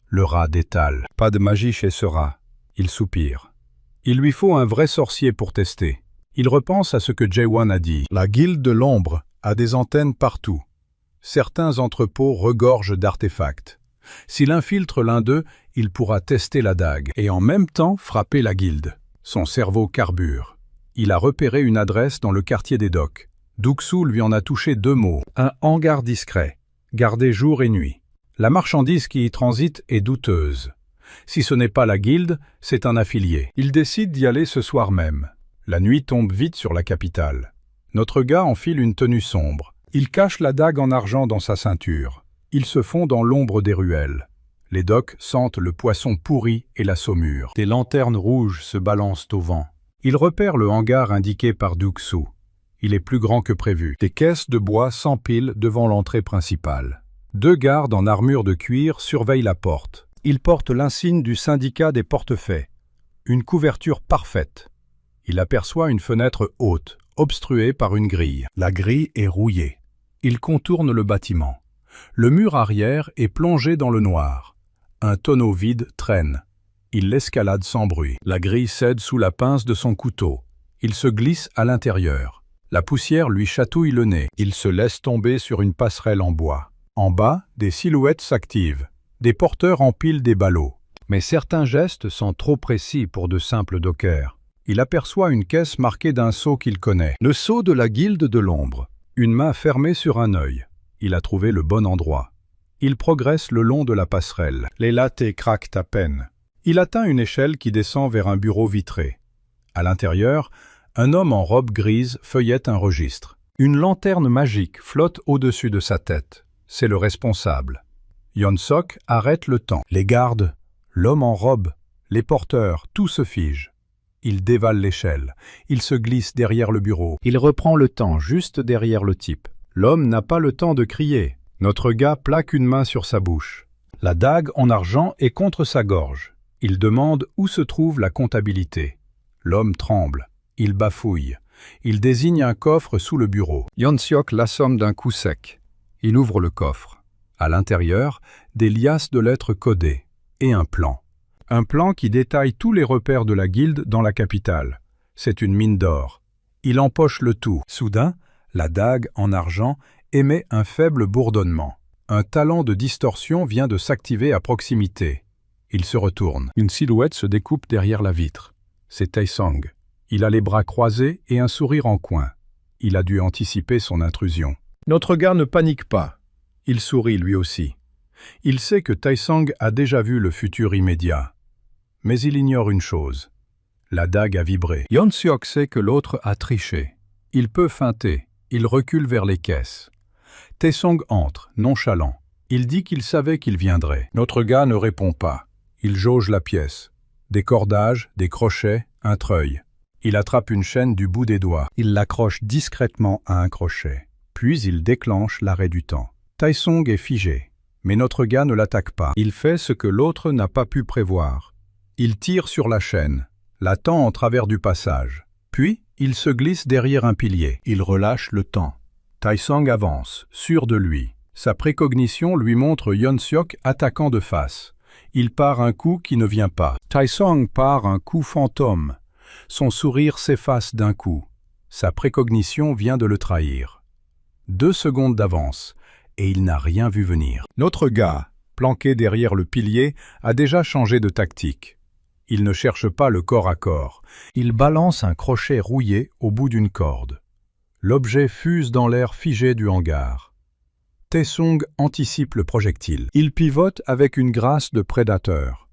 Le rat détale. Pas de magie chez ce rat. Il soupire. Il lui faut un vrai sorcier pour tester. Il repense à ce que Jae-won a dit. La guilde de l'ombre a des antennes partout. Certains entrepôts regorgent d'artefacts. S'il infiltre l'un d'eux, il pourra tester la dague et en même temps frapper la guilde. Son cerveau carbure. Il a repéré une adresse dans le quartier des docks. Duxu lui en a touché 2 mots. Un hangar discret, gardé jour et nuit. La marchandise qui y transite est douteuse. Si ce n'est pas la guilde, c'est un affilié. Il décide d'y aller ce soir même. La nuit tombe vite sur la capitale. Notre gars enfile une tenue sombre. Il cache la dague en argent dans sa ceinture. Il se fond dans l'ombre des ruelles. Les docks sentent le poisson pourri et la saumure. Des lanternes rouges se balancent au vent. Il repère le hangar indiqué par Duxu. Il est plus grand que prévu. Des caisses de bois s'empilent devant l'entrée principale. 2 gardes en armure de cuir surveillent la porte. Ils portent l'insigne du syndicat des portefaix. Une couverture parfaite. Il aperçoit une fenêtre haute, obstruée par une grille. La grille est rouillée. Il contourne le bâtiment. Le mur arrière est plongé dans le noir. Un tonneau vide traîne. Il l'escalade sans bruit. La grille cède sous la pince de son couteau. Il se glisse à l'intérieur. La poussière lui chatouille le nez. Il se laisse tomber sur une passerelle en bois. En bas, des silhouettes s'activent. Des porteurs empilent des ballots. Mais certains gestes sont trop précis pour de simples dockers. Il aperçoit une caisse marquée d'un sceau qu'il connaît. Le sceau de la guilde de l'ombre. Une main fermée sur un œil. Il a trouvé le bon endroit. Il progresse le long de la passerelle. Les lattes craquent à peine. Il atteint une échelle qui descend vers un bureau vitré. À l'intérieur, un homme en robe grise feuillette un registre. Une lanterne magique flotte au-dessus de sa tête. C'est le responsable. Yeon-sok arrête le temps. Les gardes, l'homme en robe, les porteurs, tout se fige. Il dévale l'échelle. Il se glisse derrière le bureau. Il reprend le temps juste derrière le type. L'homme n'a pas le temps de crier. Notre gars plaque une main sur sa bouche. La dague en argent est contre sa gorge. Il demande où se trouve la comptabilité. L'homme tremble. Il bafouille. Il désigne un coffre sous le bureau. Yeon-sok l'assomme d'un coup sec. Il ouvre le coffre. À l'intérieur, des liasses de lettres codées. Et un plan. Un plan qui détaille tous les repères de la guilde dans la capitale. C'est une mine d'or. Il empoche le tout. Soudain, la dague en argent émet un faible bourdonnement. Un talent de distorsion vient de s'activer à proximité. Il se retourne. Une silhouette se découpe derrière la vitre. C'est Taesong. Il a les bras croisés et un sourire en coin. Il a dû anticiper son intrusion. Notre gars ne panique pas. Il sourit lui aussi. Il sait que Taesong a déjà vu le futur immédiat. Mais il ignore une chose. La dague a vibré. Yeon-sok sait que l'autre a triché. Il peut feinter. Il recule vers les caisses. Taesong entre, nonchalant. Il dit qu'il savait qu'il viendrait. Notre gars ne répond pas. Il jauge la pièce. Des cordages, des crochets, un treuil. Il attrape une chaîne du bout des doigts. Il l'accroche discrètement à un crochet. Puis il déclenche l'arrêt du temps. Taesong est figé. Mais notre gars ne l'attaque pas. Il fait ce que l'autre n'a pas pu prévoir. Il tire sur la chaîne, la tend en travers du passage. Puis, il se glisse derrière un pilier. Il relâche le temps. Taesong avance, sûr de lui. Sa précognition lui montre Yeon-seok attaquant de face. Il part un coup qui ne vient pas. Taesong part un coup fantôme. Son sourire s'efface d'un coup. Sa précognition vient de le trahir. 2 secondes d'avance, et il n'a rien vu venir. Notre gars, planqué derrière le pilier, a déjà changé de tactique. Il ne cherche pas le corps à corps. Il balance un crochet rouillé au bout d'une corde. L'objet fuse dans l'air figé du hangar. Taesong anticipe le projectile. Il pivote avec une grâce de prédateur.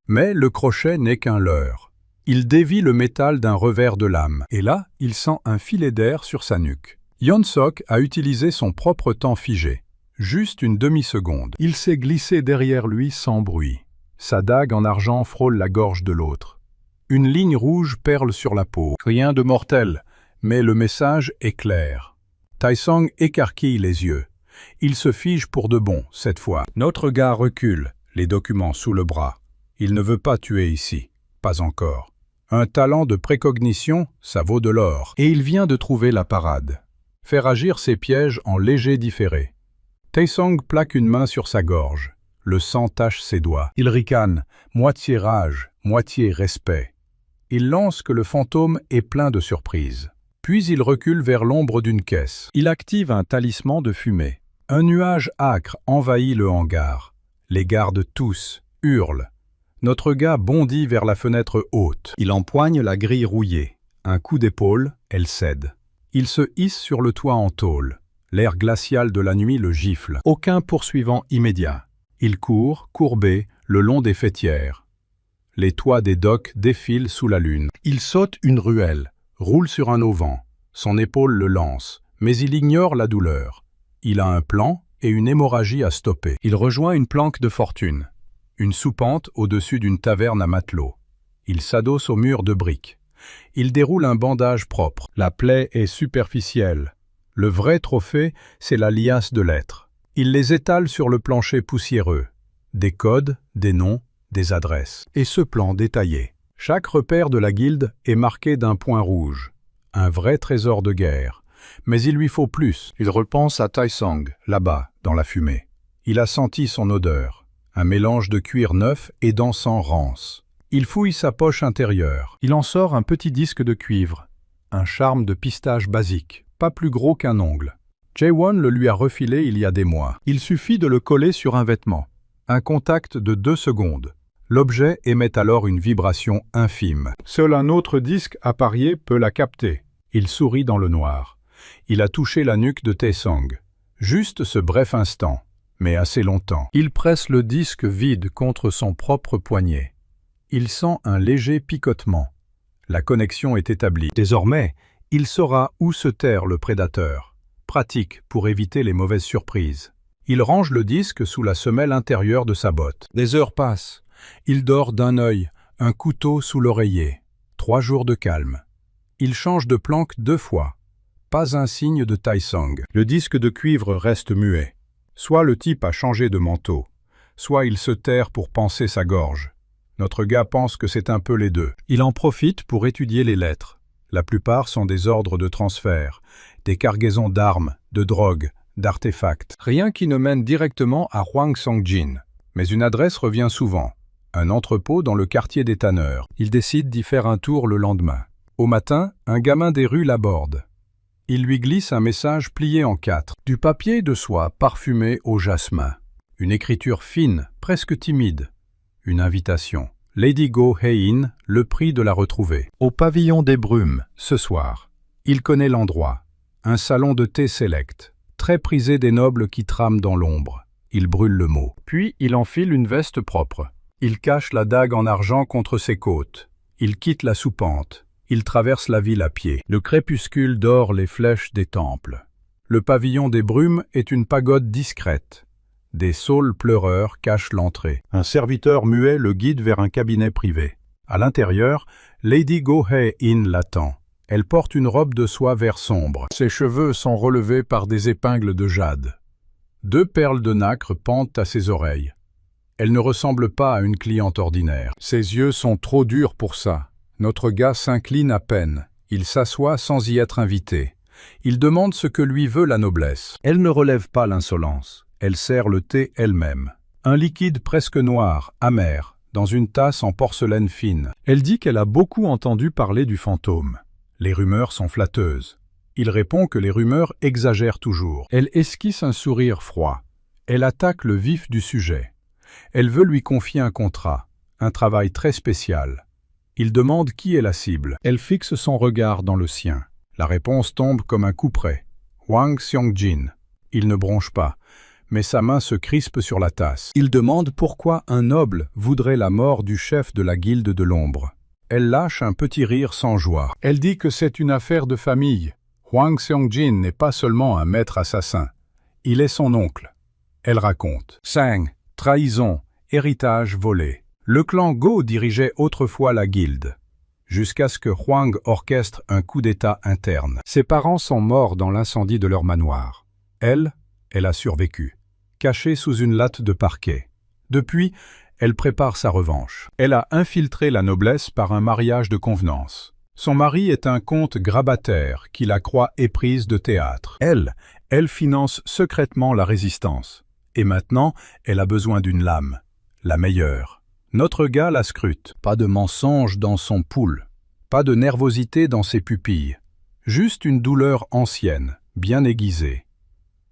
Mais le crochet n'est qu'un leurre. Il dévie le métal d'un revers de lame. Et là, il sent un filet d'air sur sa nuque. Yeon-seok a utilisé son propre temps figé. Juste une demi-seconde. Il s'est glissé derrière lui sans bruit. Sa dague en argent frôle la gorge de l'autre. Une ligne rouge perle sur la peau. Rien de mortel, mais le message est clair. Taesong écarquille les yeux. Il se fige pour de bon, cette fois. Notre gars recule, les documents sous le bras. Il ne veut pas tuer ici. Pas encore. Un talent de précognition, ça vaut de l'or. Et il vient de trouver la parade. Faire agir ses pièges en léger différé. Taesong plaque une main sur sa gorge. Le sang tache ses doigts. Il ricane, moitié rage, moitié respect. Il lance que le fantôme est plein de surprises. Puis il recule vers l'ombre d'une caisse. Il active un talisman de fumée. Un nuage âcre envahit le hangar. Les gardes tous hurlent. Notre gars bondit vers la fenêtre haute. Il empoigne la grille rouillée. Un coup d'épaule, elle cède. Il se hisse sur le toit en tôle. L'air glacial de la nuit le gifle. Aucun poursuivant immédiat. Il court, courbé, le long des faîtières. Les toits des docks défilent sous la lune. Il saute une ruelle, roule sur un auvent. Son épaule le lance, mais il ignore la douleur. Il a un plan et une hémorragie à stopper. Il rejoint une planque de fortune. Une soupente au-dessus d'une taverne à matelots. Il s'adosse au mur de briques. Il déroule un bandage propre. La plaie est superficielle. Le vrai trophée, c'est la liasse de lettres. Il les étale sur le plancher poussiéreux. Des codes, des noms, des adresses. Et ce plan détaillé. Chaque repère de la guilde est marqué d'un point rouge. Un vrai trésor de guerre. Mais il lui faut plus. Il repense à Taesong, là-bas, dans la fumée. Il a senti son odeur. Un mélange de cuir neuf et d'encens rance. Il fouille sa poche intérieure. Il en sort un petit disque de cuivre. Un charme de pistache basique, pas plus gros qu'un ongle. Jae-won le lui a refilé il y a des mois. Il suffit de le coller sur un vêtement. Un contact de 2 secondes. L'objet émet alors une vibration infime. Seul un autre disque apparié peut la capter. Il sourit dans le noir. Il a touché la nuque de Taesong. Juste ce bref instant, mais assez longtemps. Il presse le disque vide contre son propre poignet. Il sent un léger picotement. La connexion est établie. Désormais, il saura où se terre le prédateur. Pratique pour éviter les mauvaises surprises. Il range le disque sous la semelle intérieure de sa botte. Des heures passent. Il dort d'un œil, un couteau sous l'oreiller. 3 jours de calme. Il change de planque 2 fois. Pas un signe de Taesong. Le disque de cuivre reste muet. Soit le type a changé de manteau, soit il se terre pour panser sa gorge. Notre gars pense que c'est un peu les deux. Il en profite pour étudier les lettres. La plupart sont des ordres de transfert, des cargaisons d'armes, de drogue, d'artefacts. Rien qui ne mène directement à Hwangsongjin. Mais une adresse revient souvent. Un entrepôt dans le quartier des tanneurs. Il décide d'y faire un tour le lendemain. Au matin, un gamin des rues l'aborde. Il lui glisse un message plié en 4. Du papier de soie parfumé au jasmin. Une écriture fine, presque timide. Une invitation. Lady Go Hye-in, le prix de la retrouver. Au pavillon des brumes, ce soir. Il connaît l'endroit. Un salon de thé select. Très prisé des nobles qui trament dans l'ombre. Il brûle le mot. Puis il enfile une veste propre. Il cache la dague en argent contre ses côtes. Il quitte la soupente. Il traverse la ville à pied. Le crépuscule dore les flèches des temples. Le pavillon des brumes est une pagode discrète. Des saules pleureurs cachent l'entrée. Un serviteur muet le guide vers un cabinet privé. À l'intérieur, Lady Go Hye-in l'attend. Elle porte une robe de soie vert sombre. Ses cheveux sont relevés par des épingles de jade. 2 perles de nacre pendent à ses oreilles. Elle ne ressemble pas à une cliente ordinaire. Ses yeux sont trop durs pour ça. Notre gars s'incline à peine. Il s'assoit sans y être invité. Il demande ce que lui veut la noblesse. Elle ne relève pas l'insolence. Elle sert le thé elle-même. Un liquide presque noir, amer, dans une tasse en porcelaine fine. Elle dit qu'elle a beaucoup entendu parler du fantôme. Les rumeurs sont flatteuses. Il répond que les rumeurs exagèrent toujours. Elle esquisse un sourire froid. Elle attaque le vif du sujet. Elle veut lui confier un contrat, un travail très spécial. Il demande qui est la cible. Elle fixe son regard dans le sien. La réponse tombe comme un couperet. Hwang Seong-jin. Il ne bronche pas, mais sa main se crispe sur la tasse. Il demande pourquoi un noble voudrait la mort du chef de la guilde de l'ombre. Elle lâche un petit rire sans joie. Elle dit que c'est une affaire de famille. Hwang Seong-jin n'est pas seulement un maître assassin. Il est son oncle. Elle raconte. Sang, trahison, héritage volé. Le clan Go dirigeait autrefois la guilde, jusqu'à ce que Hwang orchestre un coup d'état interne. Ses parents sont morts dans l'incendie de leur manoir. Elle a survécu, cachée sous une latte de parquet. Depuis, elle prépare sa revanche. Elle a infiltré la noblesse par un mariage de convenance. Son mari est un comte grabataire qui la croit éprise de théâtre. Elle finance secrètement la résistance. Et maintenant, elle a besoin d'une lame, la meilleure. Notre gars la scrute. Pas de mensonge dans son pouls, pas de nervosité dans ses pupilles. Juste une douleur ancienne, bien aiguisée.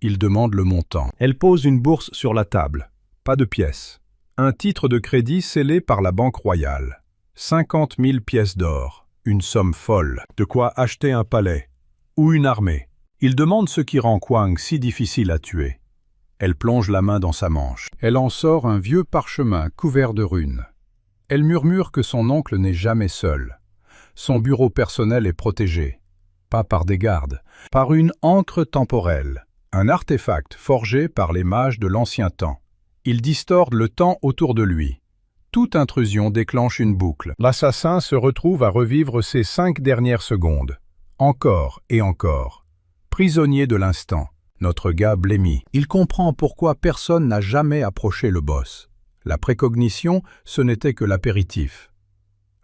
Il demande le montant. Elle pose une bourse sur la table. Pas de pièces. Un titre de crédit scellé par la Banque royale. 50 000 pièces d'or. Une somme folle. De quoi acheter un palais. Ou une armée. Il demande ce qui rend Hwang si difficile à tuer. Elle plonge la main dans sa manche. Elle en sort un vieux parchemin couvert de runes. Elle murmure que son oncle n'est jamais seul. Son bureau personnel est protégé. Pas par des gardes. Par une encre temporelle. Un artefact forgé par les mages de l'ancien temps. Il distorde le temps autour de lui. Toute intrusion déclenche une boucle. L'assassin se retrouve à revivre ses 5 dernières secondes. Encore et encore. Prisonnier de l'instant. Notre gars blêmit. Il comprend pourquoi personne n'a jamais approché le boss. La précognition, ce n'était que l'apéritif.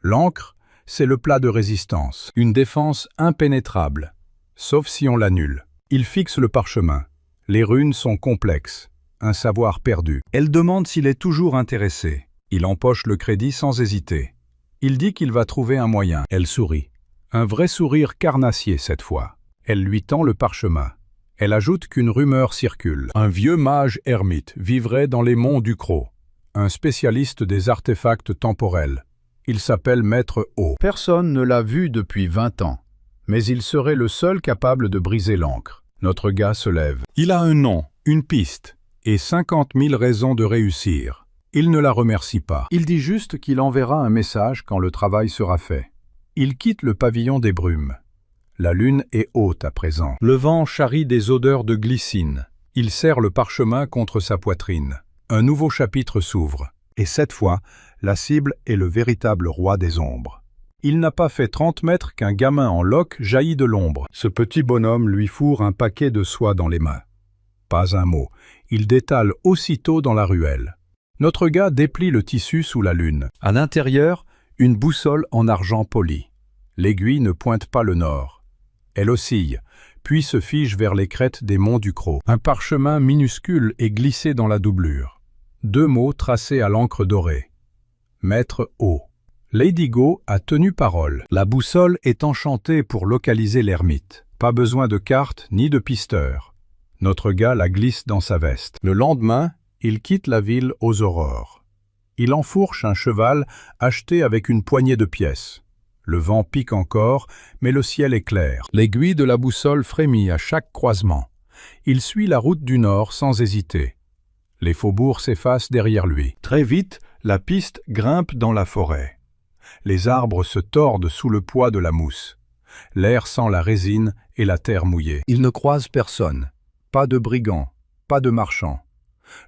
L'encre, c'est le plat de résistance. Une défense impénétrable. Sauf si on l'annule. Il fixe le parchemin. Les runes sont complexes. Un savoir perdu. Elle demande s'il est toujours intéressé. Il empoche le crédit sans hésiter. Il dit qu'il va trouver un moyen. Elle sourit. Un vrai sourire carnassier cette fois. Elle lui tend le parchemin. Elle ajoute qu'une rumeur circule. Un vieux mage ermite vivrait dans les monts du Croc. Un spécialiste des artefacts temporels. Il s'appelle Maître O. Personne ne l'a vu depuis 20 ans. Mais il serait le seul capable de briser l'encre. Notre gars se lève. Il a un nom, une piste, et 50 000 raisons de réussir. Il ne la remercie pas. Il dit juste qu'il enverra un message quand le travail sera fait. Il quitte le pavillon des brumes. La lune est haute à présent. Le vent charrie des odeurs de glycine. Il serre le parchemin contre sa poitrine. Un nouveau chapitre s'ouvre. Et cette fois, la cible est le véritable roi des ombres. Il n'a pas fait 30 mètres qu'un gamin en loques jaillit de l'ombre. Ce petit bonhomme lui fourre un paquet de soie dans les mains. Pas un mot. Il détale aussitôt dans la ruelle. Notre gars déplie le tissu sous la lune. À l'intérieur, une boussole en argent poli. L'aiguille ne pointe pas le nord. Elle oscille, puis se fige vers les crêtes des monts du Croc. Un parchemin minuscule est glissé dans la doublure. 2 mots tracés à l'encre dorée. Maître O. Lady Go a tenu parole. La boussole est enchantée pour localiser l'ermite. Pas besoin de carte ni de pisteur. Notre gars la glisse dans sa veste. Le lendemain, il quitte la ville aux aurores. Il enfourche un cheval acheté avec une poignée de pièces. Le vent pique encore, mais le ciel est clair. L'aiguille de la boussole frémit à chaque croisement. Il suit la route du nord sans hésiter. Les faubourgs s'effacent derrière lui. Très vite, la piste grimpe dans la forêt. Les arbres se tordent sous le poids de la mousse. L'air sent la résine et la terre mouillée. Il ne croise personne. Pas de brigands, pas de marchands.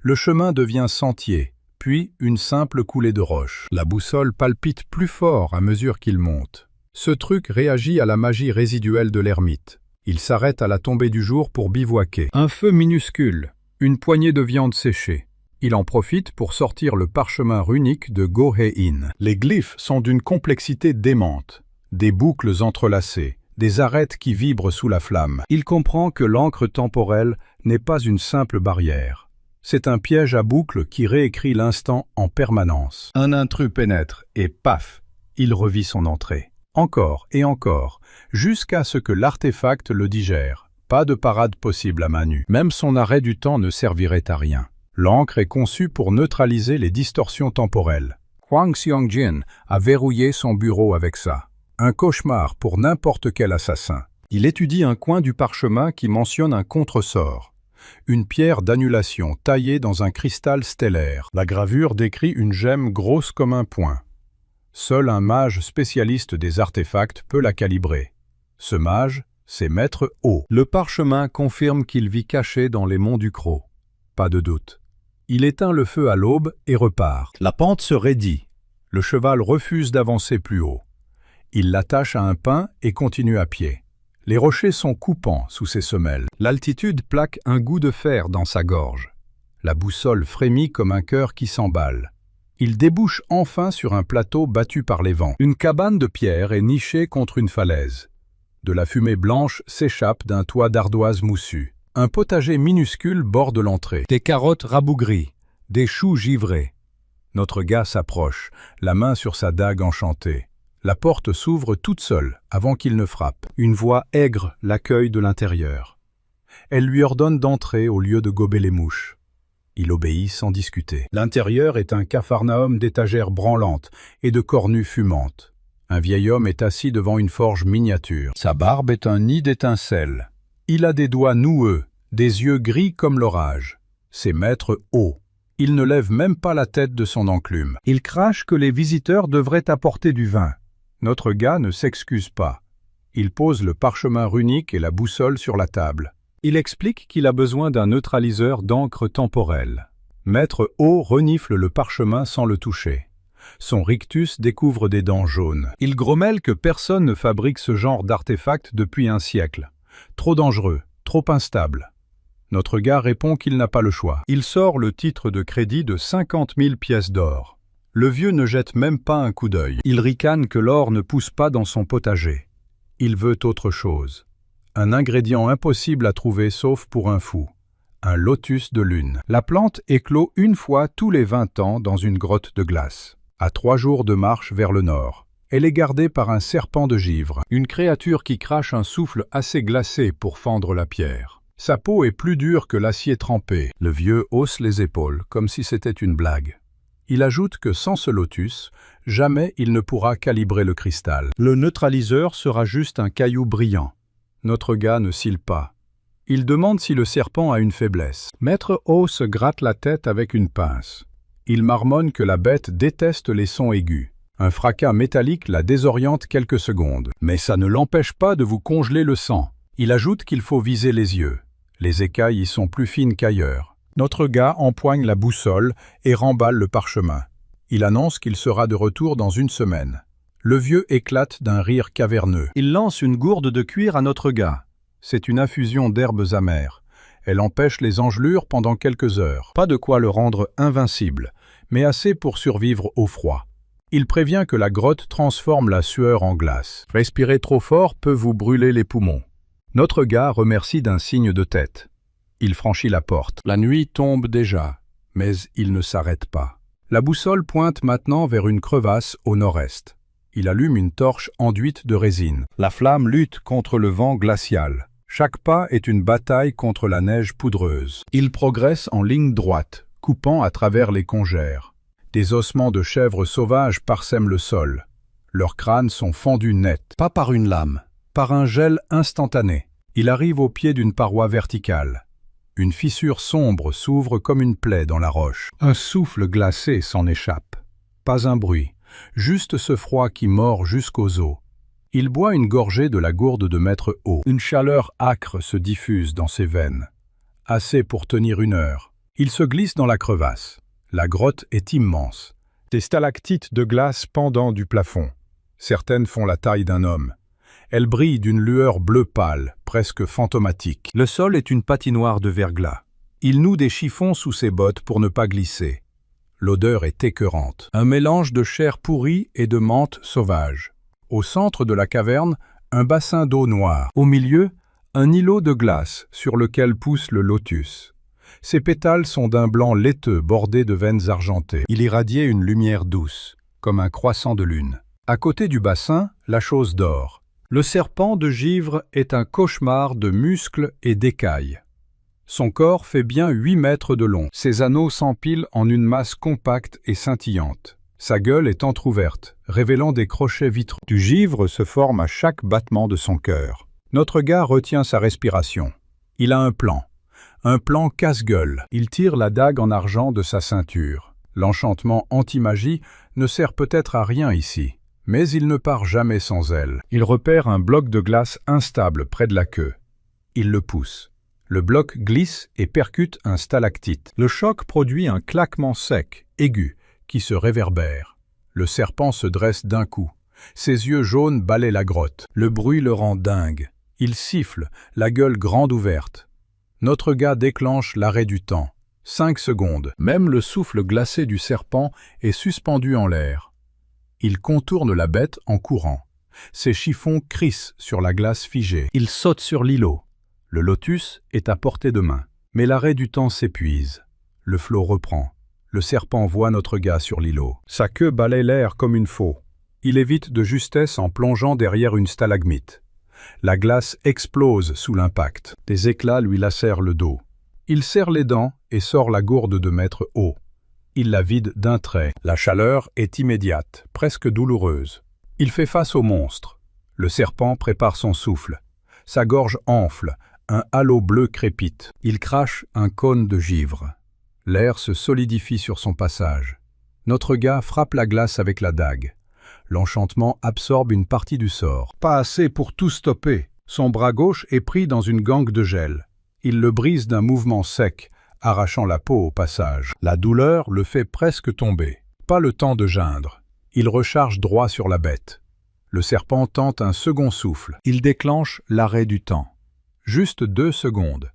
Le chemin devient sentier, puis une simple coulée de roches. La boussole palpite plus fort à mesure qu'il monte. Ce truc réagit à la magie résiduelle de l'ermite. Il s'arrête à la tombée du jour pour bivouaquer. Un feu minuscule, Une poignée de viande séchée. Il en profite pour sortir le parchemin runique de Gohei-in. Les glyphes sont d'une complexité démente. Des boucles entrelacées, des arêtes qui vibrent sous la flamme. Il comprend que l'encre temporelle n'est pas une simple barrière. C'est un piège à boucles qui réécrit l'instant en permanence. Un intrus pénètre et paf, il revit son entrée. Encore et encore, jusqu'à ce que l'artefact le digère. Pas de parade possible à main nue. Même son arrêt du temps ne servirait à rien. L'encre est conçue pour neutraliser les distorsions temporelles. Huang Xiangjin a verrouillé son bureau avec ça. Un cauchemar pour n'importe quel assassin. Il étudie un coin du parchemin qui mentionne un contresort. Une pierre d'annulation taillée dans un cristal stellaire. La gravure décrit une gemme grosse comme un poing. Seul un mage spécialiste des artefacts peut la calibrer. Ce mage, c'est Maître O. Le parchemin confirme qu'il vit caché dans les monts du Croc. Pas de doute. Il éteint le feu à l'aube et repart. La pente se raidit. Le cheval refuse d'avancer plus haut. Il l'attache à un pin et continue à pied. Les rochers sont coupants sous ses semelles. L'altitude plaque un goût de fer dans sa gorge. La boussole frémit comme un cœur qui s'emballe. Il débouche enfin sur un plateau battu par les vents. Une cabane de pierre est nichée contre une falaise. De la fumée blanche s'échappe d'un toit d'ardoise moussue. Un potager minuscule borde l'entrée. Des carottes rabougries, des choux givrés. Notre gars s'approche, la main sur sa dague enchantée. La porte s'ouvre toute seule, avant qu'il ne frappe. Une voix aigre l'accueille de l'intérieur. Elle lui ordonne d'entrer au lieu de gober les mouches. Il obéit sans discuter. L'intérieur est un capharnaüm d'étagères branlantes et de cornues fumantes. Un vieil homme est assis devant une forge miniature. Sa barbe est un nid d'étincelles. Il a des doigts noueux, des yeux gris comme l'orage. C'est Maître O. Il ne lève même pas la tête de son enclume. Il crache que les visiteurs devraient apporter du vin. Notre gars ne s'excuse pas. Il pose le parchemin runique et la boussole sur la table. Il explique qu'il a besoin d'un neutraliseur d'encre temporelle. Maître O renifle le parchemin sans le toucher. Son rictus découvre des dents jaunes. Il grommelle que personne ne fabrique ce genre d'artefact depuis un siècle. Trop dangereux, trop instable. Notre gars répond qu'il n'a pas le choix. Il sort le titre de crédit de 50 000 pièces d'or. Le vieux ne jette même pas un coup d'œil. Il ricane que l'or ne pousse pas dans son potager. Il veut autre chose. Un ingrédient impossible à trouver sauf pour un fou. Un lotus de lune. La plante éclot une fois tous les 20 ans dans une grotte de glace. À 3 jours de marche vers le nord. Elle est gardée par un serpent de givre, une créature qui crache un souffle assez glacé pour fendre la pierre. Sa peau est plus dure que l'acier trempé. Le vieux hausse les épaules, comme si c'était une blague. Il ajoute que sans ce lotus, jamais il ne pourra calibrer le cristal. Le neutraliseur sera juste un caillou brillant. Notre gars ne cille pas. Il demande si le serpent a une faiblesse. Maître O se gratte la tête avec une pince. Il marmonne que la bête déteste les sons aigus. Un fracas métallique la désoriente quelques secondes. Mais ça ne l'empêche pas de vous congeler le sang. Il ajoute qu'il faut viser les yeux. Les écailles y sont plus fines qu'ailleurs. Notre gars empoigne la boussole et remballe le parchemin. Il annonce qu'il sera de retour dans une semaine. Le vieux éclate d'un rire caverneux. Il lance une gourde de cuir à notre gars. C'est une infusion d'herbes amères. Elle empêche les engelures pendant quelques heures. Pas de quoi le rendre invincible, mais assez pour survivre au froid. Il prévient que la grotte transforme la sueur en glace. Respirer trop fort peut vous brûler les poumons. Notre gars remercie d'un signe de tête. Il franchit la porte. La nuit tombe déjà, mais il ne s'arrête pas. La boussole pointe maintenant vers une crevasse au nord-est. Il allume une torche enduite de résine. La flamme lutte contre le vent glacial. Chaque pas est une bataille contre la neige poudreuse. Il progresse en ligne droite, coupant à travers les congères. Des ossements de chèvres sauvages parsèment le sol. Leurs crânes sont fendus net, pas par une lame, par un gel instantané. Il arrive au pied d'une paroi verticale. Une fissure sombre s'ouvre comme une plaie dans la roche. Un souffle glacé s'en échappe. Pas un bruit, juste ce froid qui mord jusqu'aux os. Il boit une gorgée de la gourde de Maître O. Une chaleur âcre se diffuse dans ses veines. Assez pour tenir 1 heure. Il se glisse dans la crevasse. La grotte est immense. Des stalactites de glace pendant du plafond. Certaines font la taille d'un homme. Elles brillent d'une lueur bleu pâle, presque fantomatique. Le sol est une patinoire de verglas. Il noue des chiffons sous ses bottes pour ne pas glisser. L'odeur est écœurante. Un mélange de chair pourrie et de menthe sauvage. Au centre de la caverne, un bassin d'eau noire. Au milieu, un îlot de glace sur lequel pousse le lotus. Ses pétales sont d'un blanc laiteux bordé de veines argentées. Il irradiait une lumière douce, comme un croissant de lune. À côté du bassin, la chose dort. Le serpent de givre est un cauchemar de muscles et d'écailles. Son corps fait bien 8 mètres de long. Ses anneaux s'empilent en une masse compacte et scintillante. Sa gueule est entr'ouverte, révélant des crochets vitreux. Du givre se forme à chaque battement de son cœur. Notre gars retient sa respiration. Il a un plan casse-gueule. Il tire la dague en argent de sa ceinture. L'enchantement anti-magie ne sert peut-être à rien ici, mais il ne part jamais sans elle. Il repère un bloc de glace instable près de la queue. Il le pousse. Le bloc glisse et percute un stalactite. Le choc produit un claquement sec, aigu, qui se réverbère. Le serpent se dresse d'un coup. Ses yeux jaunes balaient la grotte. Le bruit le rend dingue. Il siffle, la gueule grande ouverte. Notre gars déclenche l'arrêt du temps. 5 secondes. Même le souffle glacé du serpent est suspendu en l'air. Il contourne la bête en courant. Ses chiffons crissent sur la glace figée. Il saute sur l'îlot. Le lotus est à portée de main. Mais l'arrêt du temps s'épuise. Le flot reprend. Le serpent voit notre gars sur l'îlot. Sa queue balaie l'air comme une faux. Il évite de justesse en plongeant derrière une stalagmite. La glace explose sous l'impact. Des éclats lui lacèrent le dos. Il serre les dents et sort la gourde de maître haut. Il la vide d'un trait. La chaleur est immédiate, presque douloureuse. Il fait face au monstre. Le serpent prépare son souffle. Sa gorge enfle. Un halo bleu crépite. Il crache un cône de givre. L'air se solidifie sur son passage. Notre gars frappe la glace avec la dague. L'enchantement absorbe une partie du sort. Pas assez pour tout stopper. Son bras gauche est pris dans une gangue de gel. Il le brise d'un mouvement sec, arrachant la peau au passage. La douleur le fait presque tomber. Pas le temps de geindre. Il recharge droit sur la bête. Le serpent tente un second souffle. Il déclenche l'arrêt du temps. Juste 2 secondes.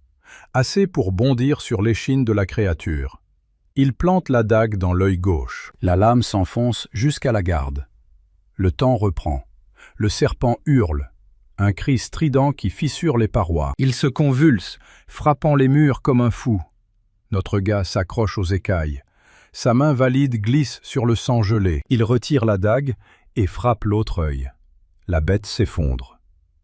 Assez pour bondir sur l'échine de la créature. Il plante la dague dans l'œil gauche. La lame s'enfonce jusqu'à la garde. Le temps reprend. Le serpent hurle. Un cri strident qui fissure les parois. Il se convulse, frappant les murs comme un fou. Notre gars s'accroche aux écailles. Sa main valide glisse sur le sang gelé. Il retire la dague et frappe l'autre œil. La bête s'effondre.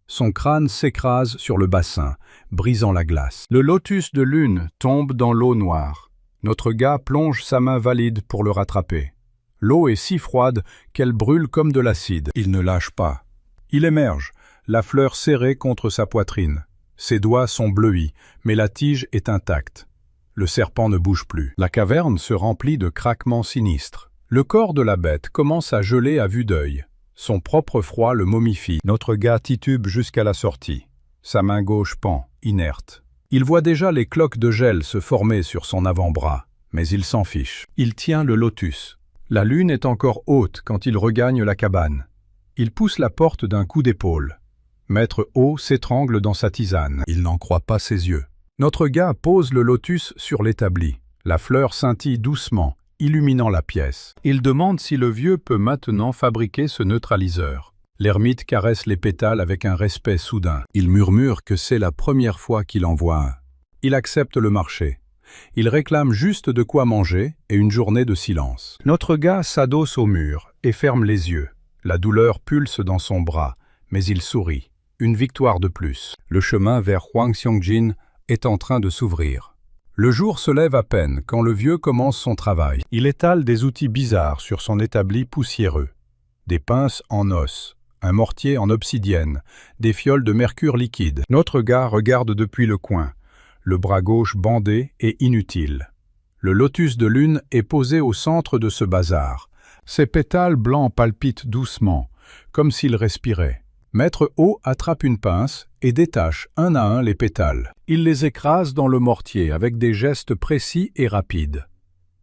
Son crâne s'écrase sur le bassin, brisant la glace. Le lotus de lune tombe dans l'eau noire. Notre gars plonge sa main valide pour le rattraper. L'eau est si froide qu'elle brûle comme de l'acide. Il ne lâche pas. Il émerge, la fleur serrée contre sa poitrine. Ses doigts sont bleuis, mais la tige est intacte. Le serpent ne bouge plus. La caverne se remplit de craquements sinistres. Le corps de la bête commence à geler à vue d'œil. Son propre froid le momifie. Notre gars titube jusqu'à la sortie. Sa main gauche pend, inerte. Il voit déjà les cloques de gel se former sur son avant-bras, mais il s'en fiche. Il tient le lotus. La lune est encore haute quand il regagne la cabane. Il pousse la porte d'un coup d'épaule. Maître O s'étrangle dans sa tisane. Il n'en croit pas ses yeux. Notre gars pose le lotus sur l'établi. La fleur scintille doucement, illuminant la pièce. Il demande si le vieux peut maintenant fabriquer ce neutraliseur. L'ermite caresse les pétales avec un respect soudain. Il murmure que c'est la première fois qu'il en voit un. Il accepte le marché. Il réclame juste de quoi manger et une journée de silence. Notre gars s'adosse au mur et ferme les yeux. La douleur pulse dans son bras, mais il sourit. Une victoire de plus. Le chemin vers Huang Xiangjin est en train de s'ouvrir. Le jour se lève à peine quand le vieux commence son travail. Il étale des outils bizarres sur son établi poussiéreux. Des pinces en os, un mortier en obsidienne, des fioles de mercure liquide. Notre gars regarde depuis le coin, le bras gauche bandé et inutile. Le lotus de lune est posé au centre de ce bazar. Ses pétales blancs palpitent doucement, comme s'il respirait. Maître O attrape une pince et détache un à un les pétales. Il les écrase dans le mortier avec des gestes précis et rapides.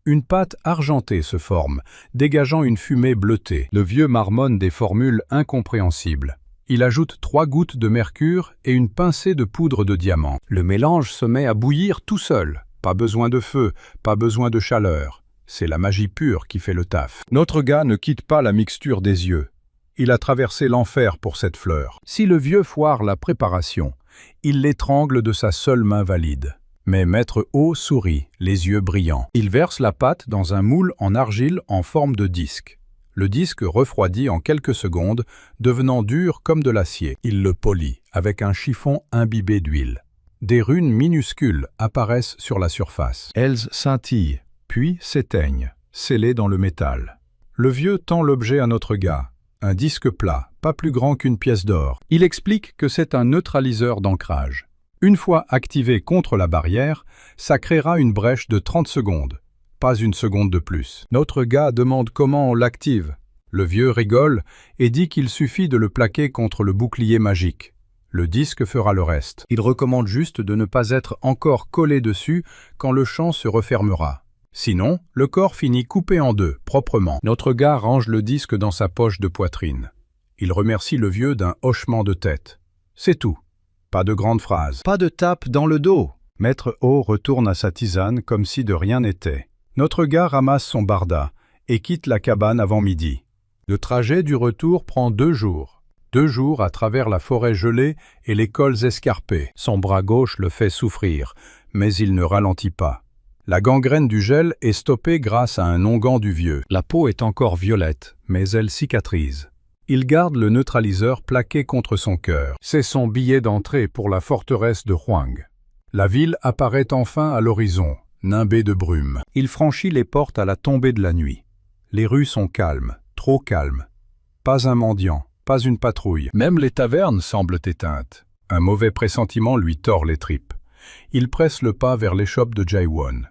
Une pâte argentée se forme, dégageant une fumée bleutée. Le vieux marmonne des formules incompréhensibles. Il ajoute 3 gouttes de mercure et une pincée de poudre de diamant. Le mélange se met à bouillir tout seul, Pas besoin de feu, pas besoin de chaleur. C'est la magie pure qui fait le taf. Notre gars ne quitte pas la mixture des yeux. Il a traversé l'enfer pour cette fleur. Si le vieux foire la préparation, il l'étrangle de sa seule main valide. Mais Maître O sourit, les yeux brillants. Il verse la pâte dans un moule en argile en forme de disque. Le disque refroidit en quelques secondes, devenant dur comme de l'acier. Il le polit avec un chiffon imbibé d'huile. Des runes minuscules apparaissent sur la surface. Elles scintillent, puis s'éteignent, scellées dans le métal. Le vieux tend l'objet à notre gars. Un disque plat, pas plus grand qu'une pièce d'or. Il explique que c'est un neutraliseur d'ancrage. Une fois activé contre la barrière, ça créera une brèche de 30 secondes. Pas une seconde de plus. Notre gars demande comment on l'active. Le vieux rigole et dit qu'il suffit de le plaquer contre le bouclier magique. Le disque fera le reste. Il recommande juste de ne pas être encore collé dessus quand le champ se refermera. Sinon, le corps finit coupé en deux, proprement. Notre gars range le disque dans sa poche de poitrine. Il remercie le vieux d'un hochement de tête. C'est tout. Pas de grandes phrases. Pas de tape dans le dos. Maître O retourne à sa tisane comme si de rien n'était. Notre gars ramasse son barda et quitte la cabane avant midi. Le trajet du retour prend 2 jours. 2 jours à travers la forêt gelée et les cols escarpés. Son bras gauche le fait souffrir, mais il ne ralentit pas. La gangrène du gel est stoppée grâce à un onguent du vieux. La peau est encore violette, mais elle cicatrise. Il garde le neutraliseur plaqué contre son cœur. C'est son billet d'entrée pour la forteresse de Huang. La ville apparaît enfin à l'horizon, nimbée de brume. Il franchit les portes à la tombée de la nuit. Les rues sont calmes, trop calmes. Pas un mendiant, pas une patrouille. Même les tavernes semblent éteintes. Un mauvais pressentiment lui tord les tripes. Il presse le pas vers l'échoppe de Jaewon.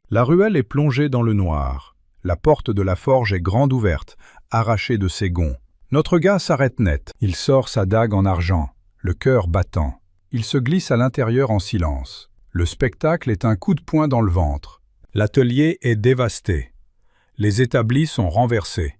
La ruelle est plongée dans le noir. La porte de la forge est grande ouverte, arrachée de ses gonds. Notre gars s'arrête net. Il sort sa dague en argent, le cœur battant. Il se glisse à l'intérieur en silence. Le spectacle est un coup de poing dans le ventre. L'atelier est dévasté. Les établis sont renversés.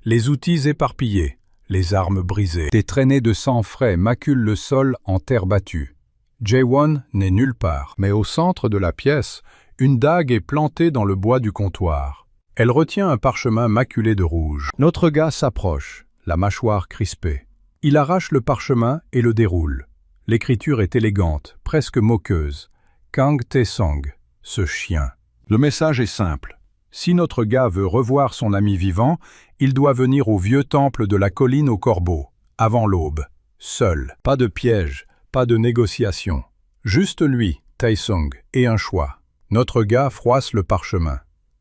Les outils éparpillés. Les armes brisées. Des traînées de sang frais maculent le sol en terre battue. Jaewon n'est nulle part. Mais au centre de la pièce, une dague est plantée dans le bois du comptoir. Elle retient un parchemin maculé de rouge. Notre gars s'approche, la mâchoire crispée. Il arrache le parchemin et le déroule. L'écriture est élégante, presque moqueuse. Kang Taesong, ce chien. Le message est simple. Si notre gars veut revoir son ami vivant, il doit venir au vieux temple de la colline aux corbeaux, avant l'aube. Seul. Pas de piège, pas de négociation. Juste lui, Taesong, et un choix. Notre gars froisse le parchemin.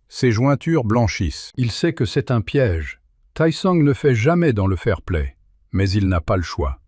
Ses jointures blanchissent. Il sait que c'est un piège. Taesong ne fait jamais dans le fair-play. Mais il n'a pas le choix.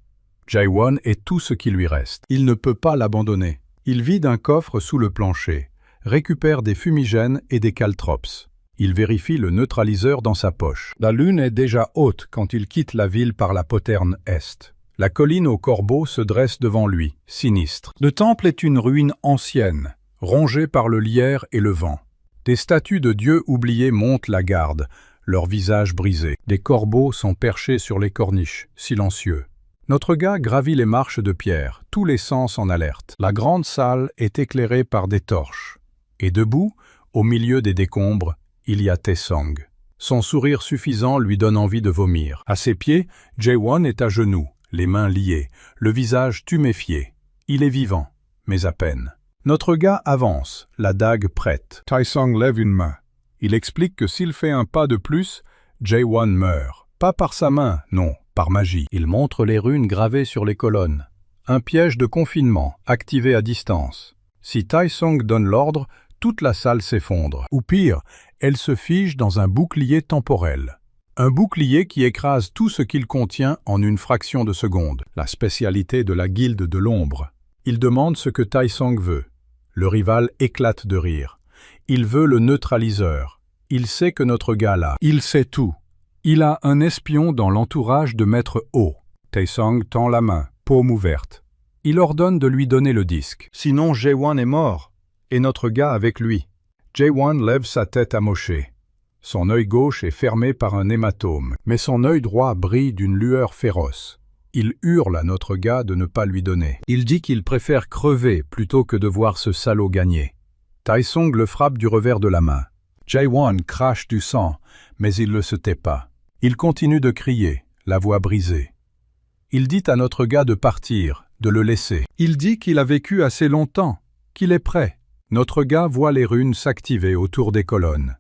Jaewon est tout ce qui lui reste. Il ne peut pas l'abandonner. Il vide un coffre sous le plancher, récupère des fumigènes et des caltrops. Il vérifie le neutraliseur dans sa poche. La lune est déjà haute quand il quitte la ville par la poterne est. La colline aux corbeaux se dresse devant lui, sinistre. Le temple est une ruine ancienne, rongée par le lierre et le vent. Des statues de dieux oubliés montent la garde, leurs visages brisés. Des corbeaux sont perchés sur les corniches, silencieux. Notre gars gravit les marches de pierre, tous les sens en alerte. La grande salle est éclairée par des torches. Et debout, au milieu des décombres, il y a Taesong. Son sourire suffisant lui donne envie de vomir. À ses pieds, Jaewon est à genoux, les mains liées, le visage tuméfié. Il est vivant, mais à peine. Notre gars avance, la dague prête. Taesong lève une main. Il explique que s'il fait un pas de plus, Jaewon meurt. Pas par sa main, non, par magie. Il montre les runes gravées sur les colonnes. Un piège de confinement, activé à distance. Si Taesong donne l'ordre, toute la salle s'effondre. Ou pire, elle se fige dans un bouclier temporel. Un bouclier qui écrase tout ce qu'il contient en une fraction de seconde. La spécialité de la guilde de l'ombre. Il demande ce que Taesong veut. Le rival éclate de rire. Il veut le neutraliseur. Il sait que notre gars l'a. Il sait tout. Il a un espion dans l'entourage de Maître O. Taesong tend la main, paume ouverte. Il ordonne de lui donner le disque. Sinon Jaewon est mort. Et notre gars avec lui. Jaewon lève sa tête amochée. Son œil gauche est fermé par un hématome, mais son œil droit brille d'une lueur féroce. Il hurle à notre gars de ne pas lui donner. Il dit qu'il préfère crever plutôt que de voir ce salaud gagner. Taesong le frappe du revers de la main. Jae-won crache du sang, mais il ne se tait pas. Il continue de crier, la voix brisée. Il dit à notre gars de partir, de le laisser. Il dit qu'il a vécu assez longtemps, qu'il est prêt. Notre gars voit les runes s'activer autour des colonnes.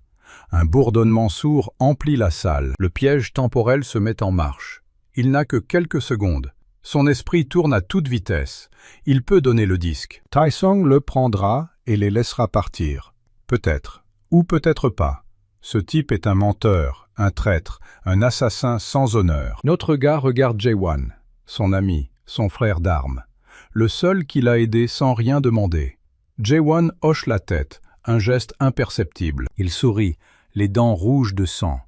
Un bourdonnement sourd emplit la salle. Le piège temporel se met en marche. Il n'a que quelques secondes. Son esprit tourne à toute vitesse. Il peut donner le disque. Taesong le prendra et les laissera partir. Peut-être, ou peut-être pas. Ce type est un menteur, un traître, un assassin sans honneur. Notre gars regarde Jae-won, son ami, son frère d'armes. Le seul qui l'a aidé sans rien demander. Jae-won hoche la tête, un geste imperceptible. Il sourit, les dents rouges de sang.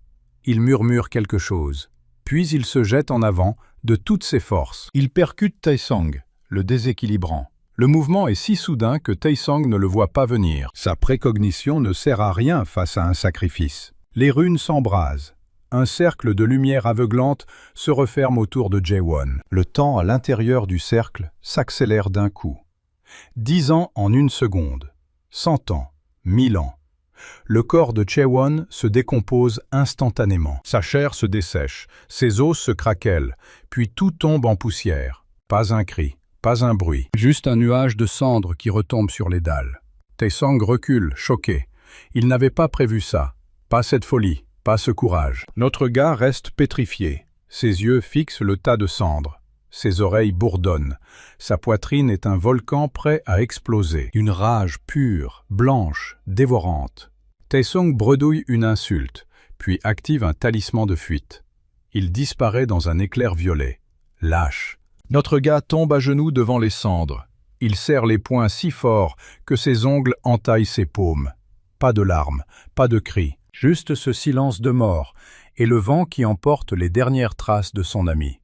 Il murmure quelque chose. Puis il se jette en avant de toutes ses forces. Il percute Taesong, le déséquilibrant. Le mouvement est si soudain que Taesong ne le voit pas venir. Sa précognition ne sert à rien face à un sacrifice. Les runes s'embrasent. Un cercle de lumière aveuglante se referme autour de Jae-won. Le temps à l'intérieur du cercle s'accélère d'un coup. 10 ans en une seconde. 100 ans. 1000 ans. Le corps de Jae-won se décompose instantanément. Sa chair se dessèche, ses os se craquellent, puis tout tombe en poussière. Pas un cri, pas un bruit, juste un nuage de cendres qui retombe sur les dalles. Taesong recule, choqué. Il n'avait pas prévu ça. Pas cette folie, pas ce courage. Notre gars reste pétrifié. Ses yeux fixent le tas de cendres. Ses oreilles bourdonnent. Sa poitrine est un volcan prêt à exploser. Une rage pure, blanche, dévorante. Taesong bredouille une insulte, puis active un talisman de fuite. Il disparaît dans un éclair violet. Lâche. Notre gars tombe à genoux devant les cendres. Il serre les poings si fort que ses ongles entaillent ses paumes. Pas de larmes, pas de cris, juste ce silence de mort et le vent qui emporte les dernières traces de son ami.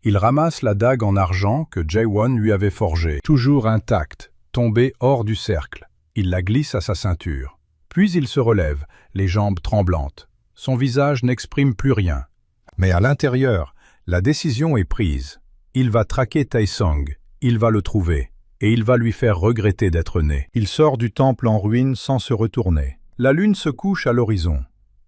Il ramasse la dague en argent que Jae-won lui avait forgée, toujours intacte, tombée hors du cercle. Il la glisse à sa ceinture. Puis il se relève, les jambes tremblantes. Son visage n'exprime plus rien. Mais à l'intérieur, la décision est prise. Il va traquer Taesong, il va le trouver, et il va lui faire regretter d'être né. Il sort du temple en ruine sans se retourner. La lune se couche à l'horizon.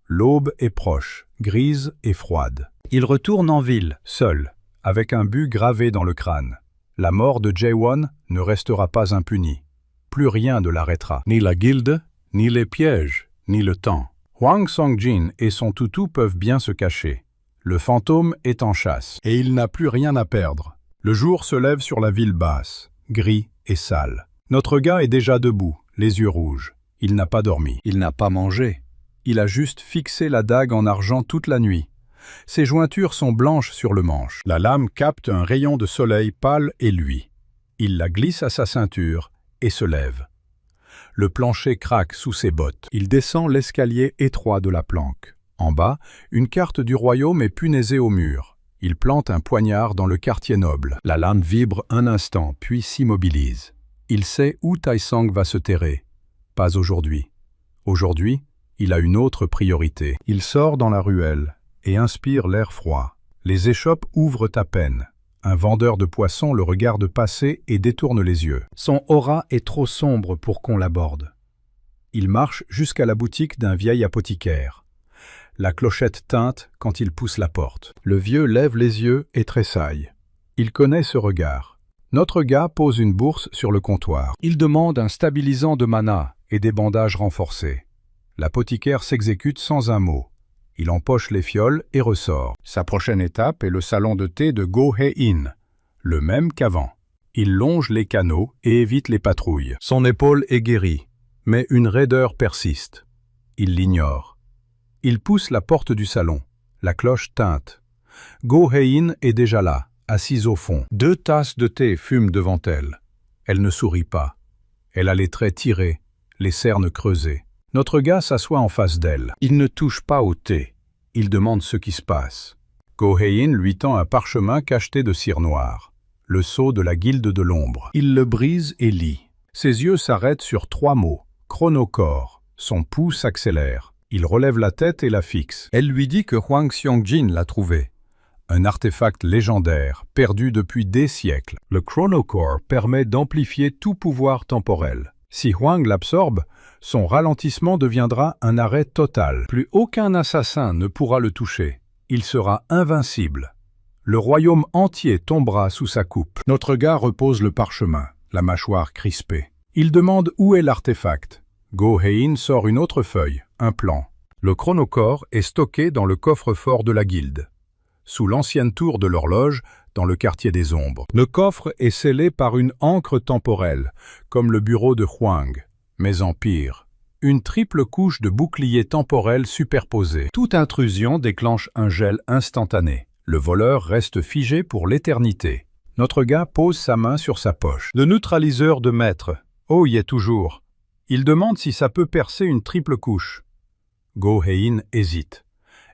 L'aube est proche, grise et froide. Il retourne en ville, seul, avec un but gravé dans le crâne. La mort de Jae-won ne restera pas impunie. Plus rien ne l'arrêtera. Ni la guilde, ni les pièges, ni le temps. Hwang Song-jin et son toutou peuvent bien se cacher. Le fantôme est en chasse, et il n'a plus rien à perdre. Le jour se lève sur la ville basse, gris et sale. Notre gars est déjà debout, les yeux rouges. Il n'a pas dormi, il n'a pas mangé. Il a juste fixé la dague en argent toute la nuit. Ses jointures sont blanches sur le manche. La lame capte un rayon de soleil pâle et luit. Il la glisse à sa ceinture et se lève. Le plancher craque sous ses bottes. Il descend l'escalier étroit de la planque. En bas, une carte du royaume est punaisée au mur. Il plante un poignard dans le quartier noble. La lame vibre un instant, puis s'immobilise. Il sait où Taesong va se terrer. Pas aujourd'hui. Aujourd'hui, il a une autre priorité. Il sort dans la ruelle et inspire l'air froid. Les échoppes ouvrent à peine. Un vendeur de poissons le regarde passer et détourne les yeux. Son aura est trop sombre pour qu'on l'aborde. Il marche jusqu'à la boutique d'un vieil apothicaire. La clochette teinte quand il pousse la porte. Le vieux lève les yeux et tressaille. Il connaît ce regard. Notre gars pose une bourse sur le comptoir. Il demande un stabilisant de mana et des bandages renforcés. L'apothicaire s'exécute sans un mot. Il empoche les fioles et ressort. Sa prochaine étape est le salon de thé de Go Hae-in, le même qu'avant. Il longe les canaux et évite les patrouilles. Son épaule est guérie, mais une raideur persiste. Il l'ignore. Il pousse la porte du salon. La cloche teinte. Go Hae-in est déjà là, assise au fond. 2 tasses de thé fument devant elle. Elle ne sourit pas. Elle a les traits tirés, les cernes creusées. Notre gars s'assoit en face d'elle. Il ne touche pas au thé. Il demande ce qui se passe. Go Hae-in lui tend un parchemin cacheté de cire noire. Le sceau de la guilde de l'ombre. Il le brise et lit. Ses yeux s'arrêtent sur 3 mots. Chronocore. Son pouls s'accélère. Il relève la tête et la fixe. Elle lui dit que Hwang Song-jin l'a trouvé. Un artefact légendaire, perdu depuis des siècles. Le Chronocore permet d'amplifier tout pouvoir temporel. Si Huang l'absorbe, son ralentissement deviendra un arrêt total. Plus aucun assassin ne pourra le toucher. Il sera invincible. Le royaume entier tombera sous sa coupe. Notre gars repose le parchemin, la mâchoire crispée. Il demande où est l'artefact. Go Hein sort une autre feuille, un plan. Le chronocore est stocké dans le coffre-fort de la guilde, sous l'ancienne tour de l'horloge, dans le quartier des ombres. Le coffre est scellé par une encre temporelle, comme le bureau de Huang, mais en pire. Une triple couche de boucliers temporels superposés. Toute intrusion déclenche un gel instantané. Le voleur reste figé pour l'éternité. Notre gars pose sa main sur sa poche. Le neutraliseur de maître. Oh, y est toujours. Il demande si ça peut percer une triple couche. Go Hein hésite.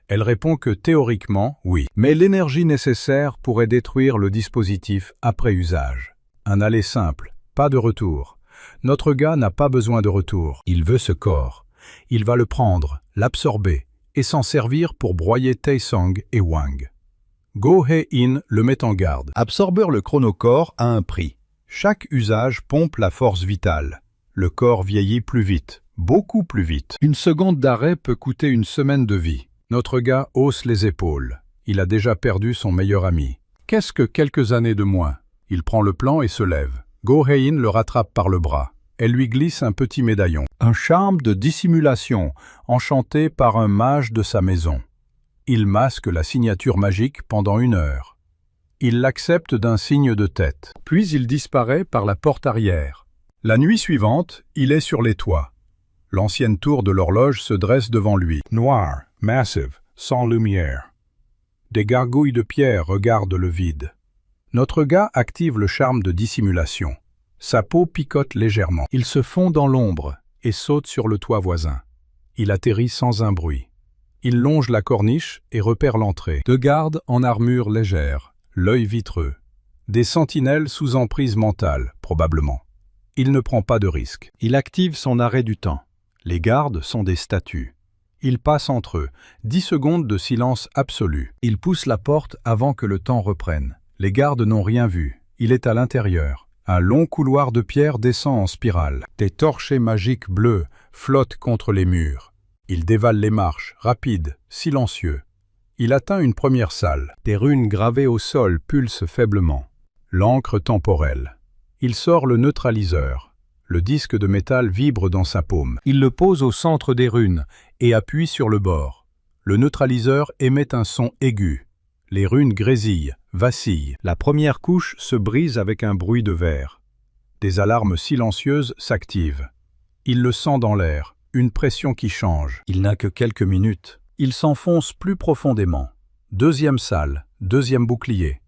Elle répond que théoriquement, oui. Mais l'énergie nécessaire pourrait détruire le dispositif après usage. Un aller simple, pas de retour. Notre gars n'a pas besoin de retour. Il veut ce corps. Il va le prendre, l'absorber, et s'en servir pour broyer Taesong et Wang. Go Hein le met en garde. Absorber le chronocore a un prix. Chaque usage pompe la force vitale. Le corps vieillit plus vite, beaucoup plus vite. Une seconde d'arrêt peut coûter une semaine de vie. Notre gars hausse les épaules. Il a déjà perdu son meilleur ami. Qu'est-ce que quelques années de moins? Il prend le plan et se lève. Go Hein le rattrape par le bras. Elle lui glisse un petit médaillon. Un charme de dissimulation, enchanté par un mage de sa maison. Il masque la signature magique pendant 1 heure. Il l'accepte d'un signe de tête. Puis il disparaît par la porte arrière. La nuit suivante, il est sur les toits. L'ancienne tour de l'horloge se dresse devant lui. Noire, massive, sans lumière. Des gargouilles de pierre regardent le vide. Notre gars active le charme de dissimulation. Sa peau picote légèrement. Il se fond dans l'ombre et saute sur le toit voisin. Il atterrit sans un bruit. Il longe la corniche et repère l'entrée. 2 gardes en armure légère, l'œil vitreux. Des sentinelles sous emprise mentale, probablement. Il ne prend pas de risque. Il active son arrêt du temps. Les gardes sont des statues. Il passe entre eux, 10 secondes de silence absolu. Il pousse la porte avant que le temps reprenne. Les gardes n'ont rien vu. Il est à l'intérieur. Un long couloir de pierre descend en spirale. Des torchets magiques bleus flottent contre les murs. Il dévale les marches, rapide, silencieux. Il atteint une première salle. Des runes gravées au sol pulsent faiblement. L'encre temporelle. Il sort le neutraliseur. Le disque de métal vibre dans sa paume. Il le pose au centre des runes et appuie sur le bord. Le neutraliseur émet un son aigu. Les runes grésillent, vacillent. La première couche se brise avec un bruit de verre. Des alarmes silencieuses s'activent. Il le sent dans l'air, une pression qui change. Il n'a que quelques minutes. Il s'enfonce plus profondément. Deuxième salle, deuxième bouclier.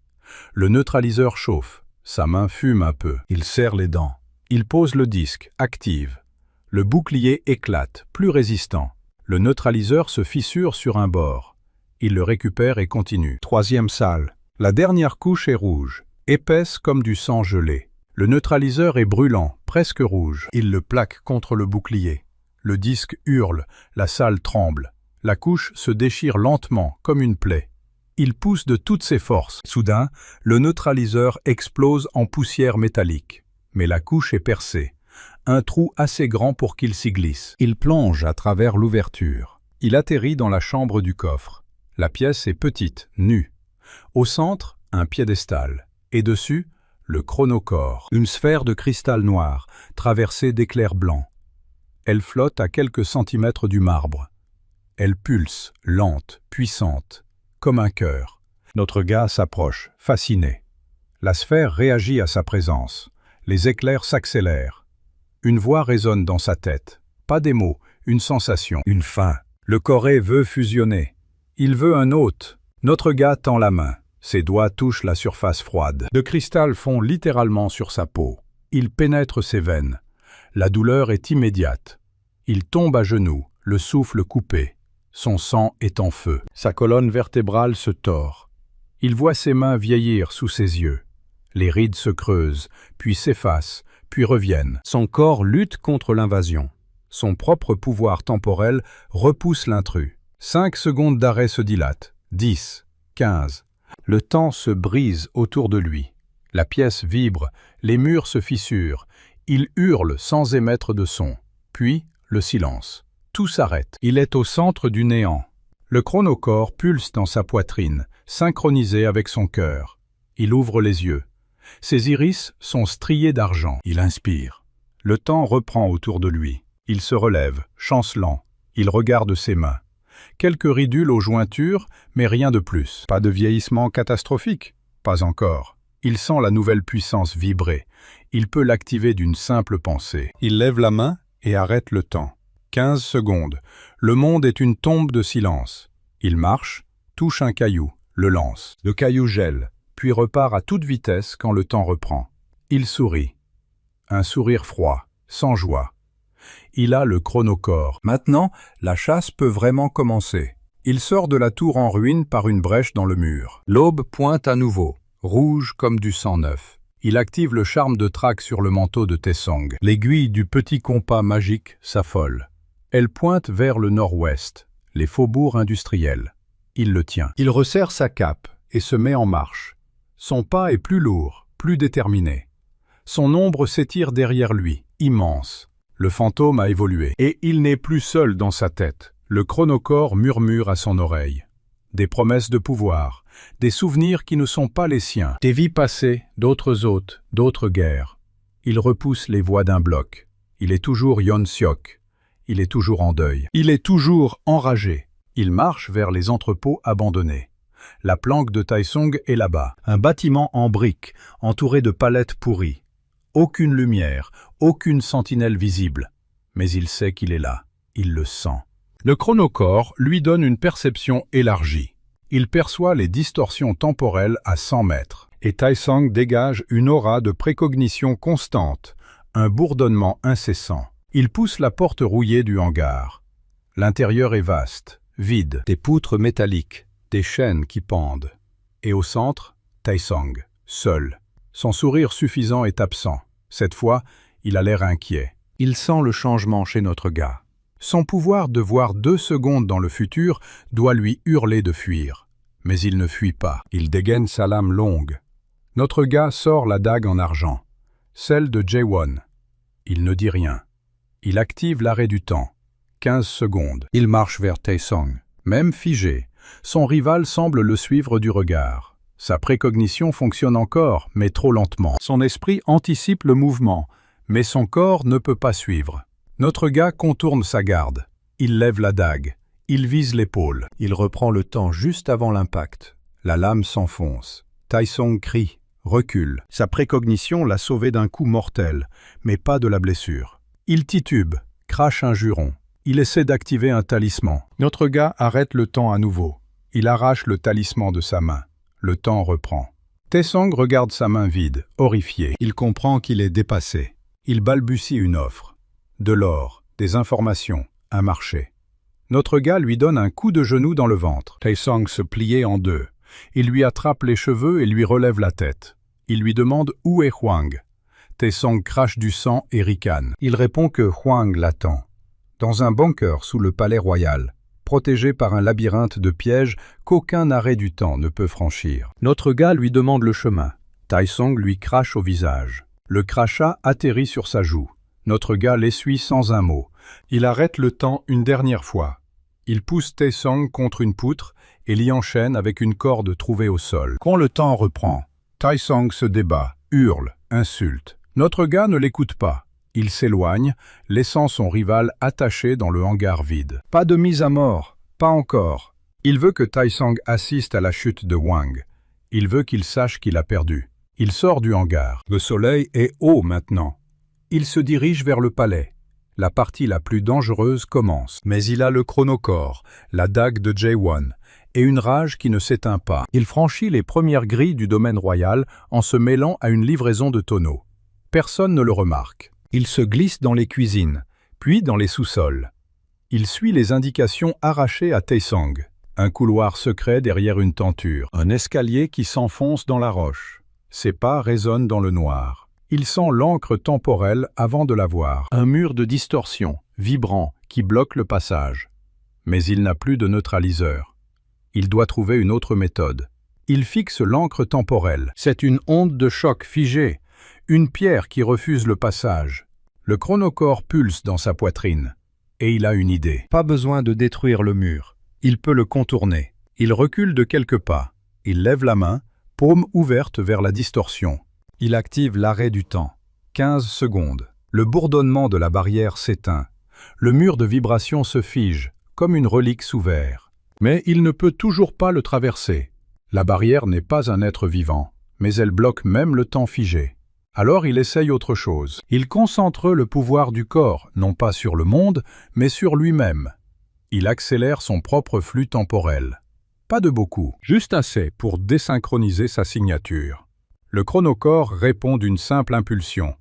Le neutraliseur chauffe. Sa main fume un peu. Il serre les dents. Il pose le disque, active. Le bouclier éclate, plus résistant. Le neutraliseur se fissure sur un bord. Il le récupère et continue. Troisième salle. La dernière couche est rouge, épaisse comme du sang gelé. Le neutraliseur est brûlant, presque rouge. Il le plaque contre le bouclier. Le disque hurle, la salle tremble. La couche se déchire lentement, comme une plaie. Il pousse de toutes ses forces. Soudain, le neutraliseur explose en poussière métallique. Mais la couche est percée. Un trou assez grand pour qu'il s'y glisse. Il plonge à travers l'ouverture. Il atterrit dans la chambre du coffre. La pièce est petite, nue. Au centre, un piédestal. Et dessus, le chronocore. Une sphère de cristal noir, traversée d'éclairs blancs. Elle flotte à quelques centimètres du marbre. Elle pulse, lente, puissante, comme un cœur. Notre gars s'approche, fasciné. La sphère réagit à sa présence. Les éclairs s'accélèrent. Une voix résonne dans sa tête. Pas des mots, une sensation, une faim. Le Corée veut fusionner. Il veut un hôte. Notre gars tend la main. Ses doigts touchent la surface froide. Le cristal fond littéralement sur sa peau. Il pénètre ses veines. La douleur est immédiate. Il tombe à genoux, le souffle coupé. Son sang est en feu. Sa colonne vertébrale se tord. Il voit ses mains vieillir sous ses yeux. Les rides se creusent, puis s'effacent, puis reviennent. Son corps lutte contre l'invasion. Son propre pouvoir temporel repousse l'intrus. 5 secondes d'arrêt se dilatent. 10, 15. Le temps se brise autour de lui. La pièce vibre, les murs se fissurent. Il hurle sans émettre de son. Puis, le silence. Tout s'arrête. Il est au centre du néant. Le chronocore pulse dans sa poitrine, synchronisé avec son cœur. Il ouvre les yeux. Ses iris sont striés d'argent. Il inspire. Le temps reprend autour de lui. Il se relève, chancelant. Il regarde ses mains. Quelques ridules aux jointures, mais rien de plus. Pas de vieillissement catastrophique? Pas encore. Il sent la nouvelle puissance vibrer. Il peut l'activer d'une simple pensée. Il lève la main et arrête le temps. 15 secondes. Le monde est une tombe de silence. Il marche, touche un caillou, le lance. Le caillou gèle, puis repart à toute vitesse quand le temps reprend. Il sourit. Un sourire froid, sans joie. Il a le chronocore. Maintenant, la chasse peut vraiment commencer. Il sort de la tour en ruine par une brèche dans le mur. L'aube pointe à nouveau, rouge comme du sang neuf. Il active le charme de traque sur le manteau de Taesong. L'aiguille du petit compas magique s'affole. Elle pointe vers le nord-ouest, les faubourgs industriels. Il le tient. Il resserre sa cape et se met en marche. Son pas est plus lourd, plus déterminé. Son ombre s'étire derrière lui, immense. Le fantôme a évolué, et il n'est plus seul dans sa tête. Le chronocore murmure à son oreille. Des promesses de pouvoir, des souvenirs qui ne sont pas les siens, des vies passées, d'autres hôtes, d'autres guerres. Il repousse les voix d'un bloc. Il est toujours Yeon-seok. Il est toujours en deuil. Il est toujours enragé. Il marche vers les entrepôts abandonnés. La planque de Taesong est là-bas. Un bâtiment en briques, entouré de palettes pourries. Aucune lumière, aucune sentinelle visible. Mais il sait qu'il est là. Il le sent. Le chronocore lui donne une perception élargie. Il perçoit les distorsions temporelles à 100 mètres. Et Taesong dégage une aura de précognition constante, un bourdonnement incessant. Il pousse la porte rouillée du hangar. L'intérieur est vaste, vide, des poutres métalliques, des chaînes qui pendent. Et au centre, Taesong, seul. Son sourire suffisant est absent. Cette fois, il a l'air inquiet. Il sent le changement chez notre gars. Son pouvoir de voir 2 secondes dans le futur doit lui hurler de fuir. Mais il ne fuit pas. Il dégaine sa lame longue. Notre gars sort la dague en argent. Celle de Jaewon. Il ne dit rien. Il active l'arrêt du temps. 15 secondes. Il marche vers Taesong. Même figé, son rival semble le suivre du regard. Sa précognition fonctionne encore, mais trop lentement. Son esprit anticipe le mouvement, mais son corps ne peut pas suivre. Notre gars contourne sa garde. Il lève la dague. Il vise l'épaule. Il reprend le temps juste avant l'impact. La lame s'enfonce. Taesong crie, recule. Sa précognition l'a sauvé d'un coup mortel, mais pas de la blessure. Il titube, crache un juron. Il essaie d'activer un talisman. Notre gars arrête le temps à nouveau. Il arrache le talisman de sa main. Le temps reprend. Taesong regarde sa main vide, horrifié. Il comprend qu'il est dépassé. Il balbutie une offre. De l'or, des informations, un marché. Notre gars lui donne un coup de genou dans le ventre. Taesong se plie en deux. Il lui attrape les cheveux et lui relève la tête. Il lui demande où est Hwang. Taesong crache du sang et ricane. Il répond que Hwang l'attend. Dans un bunker sous le palais royal, protégé par un labyrinthe de pièges qu'aucun arrêt du temps ne peut franchir. Notre gars lui demande le chemin. Taesong lui crache au visage. Le crachat atterrit sur sa joue. Notre gars l'essuie sans un mot. Il arrête le temps une dernière fois. Il pousse Taesong contre une poutre et l'y enchaîne avec une corde trouvée au sol. Quand le temps reprend, Taesong se débat, hurle, insulte. Notre gars ne l'écoute pas. Il s'éloigne, laissant son rival attaché dans le hangar vide. Pas de mise à mort, pas encore. Il veut que Taesong assiste à la chute de Hwang. Il veut qu'il sache qu'il a perdu. Il sort du hangar. Le soleil est haut maintenant. Il se dirige vers le palais. La partie la plus dangereuse commence. Mais il a le chronocore, la dague de Jaewon, et une rage qui ne s'éteint pas. Il franchit les premières grilles du domaine royal en se mêlant à une livraison de tonneaux. Personne ne le remarque. Il se glisse dans les cuisines, puis dans les sous-sols. Il suit les indications arrachées à Taesong. Un couloir secret derrière une tenture. Un escalier qui s'enfonce dans la roche. Ses pas résonnent dans le noir. Il sent l'encre temporelle avant de la voir. Un mur de distorsion, vibrant, qui bloque le passage. Mais il n'a plus de neutraliseur. Il doit trouver une autre méthode. Il fixe l'encre temporelle. C'est une onde de choc figée. Une pierre qui refuse le passage. Le chronocore pulse dans sa poitrine. Et il a une idée. Pas besoin de détruire le mur. Il peut le contourner. Il recule de quelques pas. Il lève la main, paume ouverte vers la distorsion. Il active l'arrêt du temps. 15 secondes. Le bourdonnement de la barrière s'éteint. Le mur de vibration se fige, comme une relique sous verre. Mais il ne peut toujours pas le traverser. La barrière n'est pas un être vivant, mais elle bloque même le temps figé. Alors il essaye autre chose. Il concentre le pouvoir du corps, non pas sur le monde, mais sur lui-même. Il accélère son propre flux temporel. Pas de beaucoup, juste assez pour désynchroniser sa signature. Le chronocore répond d'une simple impulsion.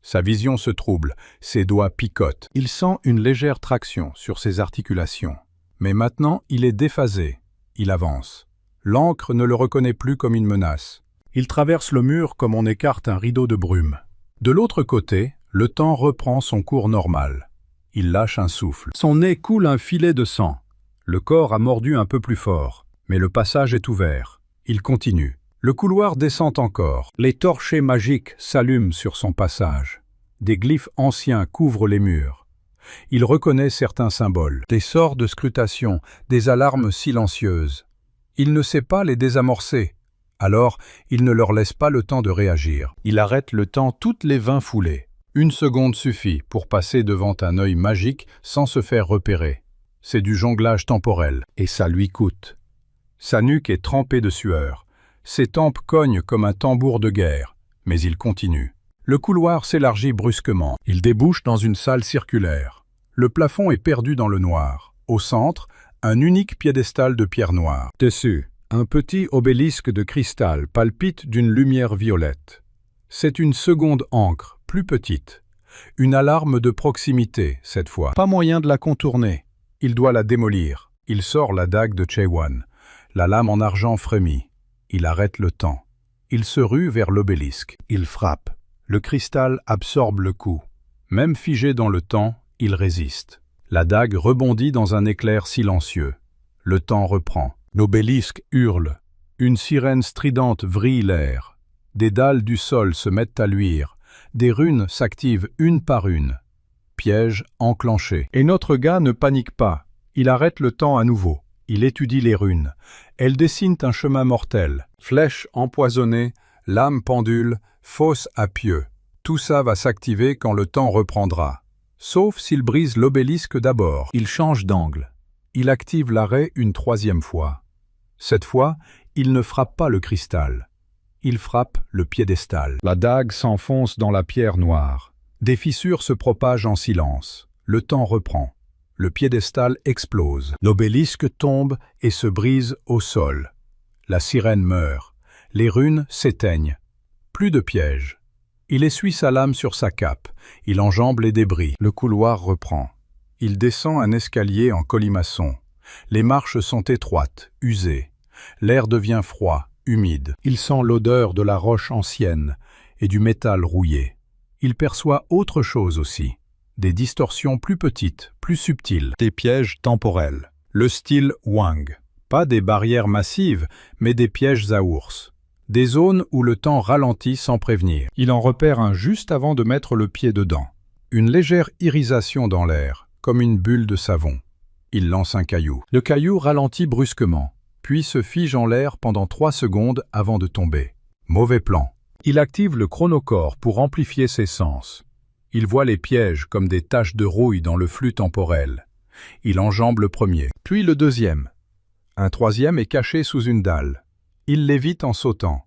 Sa vision se trouble, ses doigts picotent. Il sent une légère traction sur ses articulations. Mais maintenant, il est déphasé. Il avance. L'encre ne le reconnaît plus comme une menace. Il traverse le mur comme on écarte un rideau de brume. De l'autre côté, le temps reprend son cours normal. Il lâche un souffle. Son nez coule un filet de sang. Le corps a mordu un peu plus fort, mais le passage est ouvert. Il continue. Le couloir descend encore. Les torchets magiques s'allument sur son passage. Des glyphes anciens couvrent les murs. Il reconnaît certains symboles, des sorts de scrutation, des alarmes silencieuses. Il ne sait pas les désamorcer. Alors, il ne leur laisse pas le temps de réagir. Il arrête le temps toutes les 20 foulées. 1 seconde suffit pour passer devant un œil magique sans se faire repérer. C'est du jonglage temporel, et ça lui coûte. Sa nuque est trempée de sueur. Ses tempes cognent comme un tambour de guerre, mais il continue. Le couloir s'élargit brusquement. Il débouche dans une salle circulaire. Le plafond est perdu dans le noir. Au centre, un unique piédestal de pierre noire. Dessus, un petit obélisque de cristal palpite d'une lumière violette. C'est une seconde ancre, plus petite. Une alarme de proximité, cette fois. Pas moyen de la contourner. Il doit la démolir. Il sort la dague de Cheywan. La lame en argent frémit. Il arrête le temps. Il se rue vers l'obélisque. Il frappe. Le cristal absorbe le coup. Même figé dans le temps, il résiste. La dague rebondit dans un éclair silencieux. Le temps reprend. L'obélisque hurle. Une sirène stridente vrille l'air. Des dalles du sol se mettent à luire. Des runes s'activent une par une. Piège enclenché. Et notre gars ne panique pas. Il arrête le temps à nouveau. Il étudie les runes. Elles dessinent un chemin mortel. Flèches empoisonnées, lames pendules, fosses à pieux. Tout ça va s'activer quand le temps reprendra. Sauf s'il brise l'obélisque d'abord. Il change d'angle. Il active l'arrêt une 3e fois. Cette fois, il ne frappe pas le cristal. Il frappe le piédestal. La dague s'enfonce dans la pierre noire. Des fissures se propagent en silence. Le temps reprend. Le piédestal explose. L'obélisque tombe et se brise au sol. La sirène meurt. Les runes s'éteignent. Plus de piège. Il essuie sa lame sur sa cape. Il enjambe les débris. Le couloir reprend. Il descend un escalier en colimaçon. Les marches sont étroites, usées. L'air devient froid, humide. Il sent l'odeur de la roche ancienne et du métal rouillé. Il perçoit autre chose aussi. Des distorsions plus petites, plus subtiles. Des pièges temporels. Le style Wang. Pas des barrières massives, mais des pièges à ours. Des zones où le temps ralentit sans prévenir. Il en repère un juste avant de mettre le pied dedans. Une légère irisation dans l'air, comme une bulle de savon. Il lance un caillou. Le caillou ralentit brusquement, puis se fige en l'air pendant 3 secondes avant de tomber. Mauvais plan. Il active le chronocore pour amplifier ses sens. Il voit les pièges comme des taches de rouille dans le flux temporel. Il enjambe le premier, puis le deuxième. Un 3e est caché sous une dalle. Il l'évite en sautant.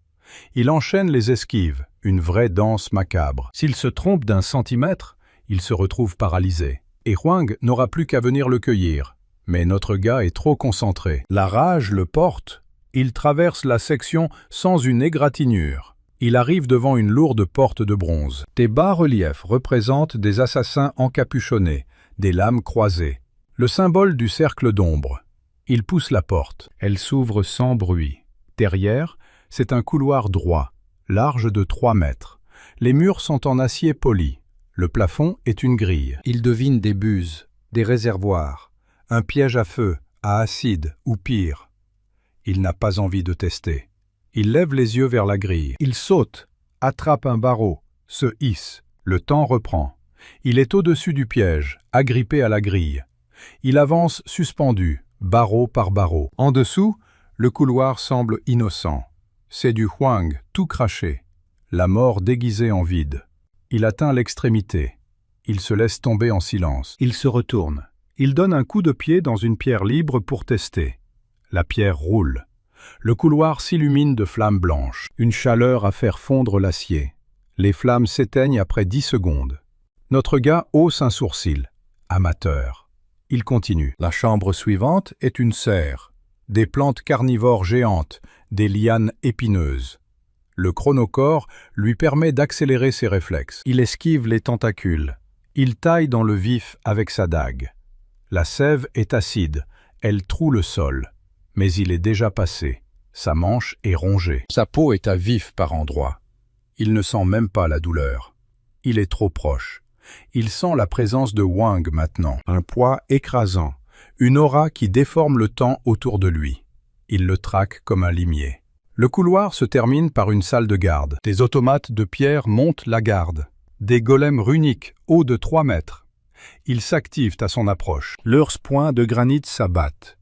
Il enchaîne les esquives, une vraie danse macabre. S'il se trompe d'1 centimètre, il se retrouve paralysé. Et Huang n'aura plus qu'à venir le cueillir. Mais notre gars est trop concentré. La rage le porte. Il traverse la section sans une égratignure. Il arrive devant une lourde porte de bronze. Des bas-reliefs représentent des assassins encapuchonnés, des lames croisées. Le symbole du cercle d'ombre. Il pousse la porte. Elle s'ouvre sans bruit. Derrière, c'est un couloir droit, large de 3 mètres. Les murs sont en acier poli. Le plafond est une grille. Il devine des buses, des réservoirs, un piège à feu, à acide ou pire. Il n'a pas envie de tester. Il lève les yeux vers la grille. Il saute, attrape un barreau, se hisse. Le temps reprend. Il est au-dessus du piège, agrippé à la grille. Il avance suspendu, barreau par barreau. En dessous, le couloir semble innocent. C'est du Huang tout craché, la mort déguisée en vide. Il atteint l'extrémité. Il se laisse tomber en silence. Il se retourne. Il donne un coup de pied dans une pierre libre pour tester. La pierre roule. Le couloir s'illumine de flammes blanches. Une chaleur à faire fondre l'acier. Les flammes s'éteignent après 10 secondes. Notre gars hausse un sourcil. Amateur. Il continue. La chambre suivante est une serre. Des plantes carnivores géantes, des lianes épineuses. Le chronocore lui permet d'accélérer ses réflexes. Il esquive les tentacules. Il taille dans le vif avec sa dague. La sève est acide, elle troue le sol. Mais il est déjà passé. Sa manche est rongée. Sa peau est à vif par endroits. Il ne sent même pas la douleur. Il est trop proche. Il sent la présence de Huang maintenant. Un poids écrasant. Une aura qui déforme le temps autour de lui. Il le traque comme un limier. Le couloir se termine par une salle de garde. Des automates de pierre montent la garde. Des golems runiques, hauts de 3 mètres. Ils s'activent à son approche. Leurs poings de granit s'abattent.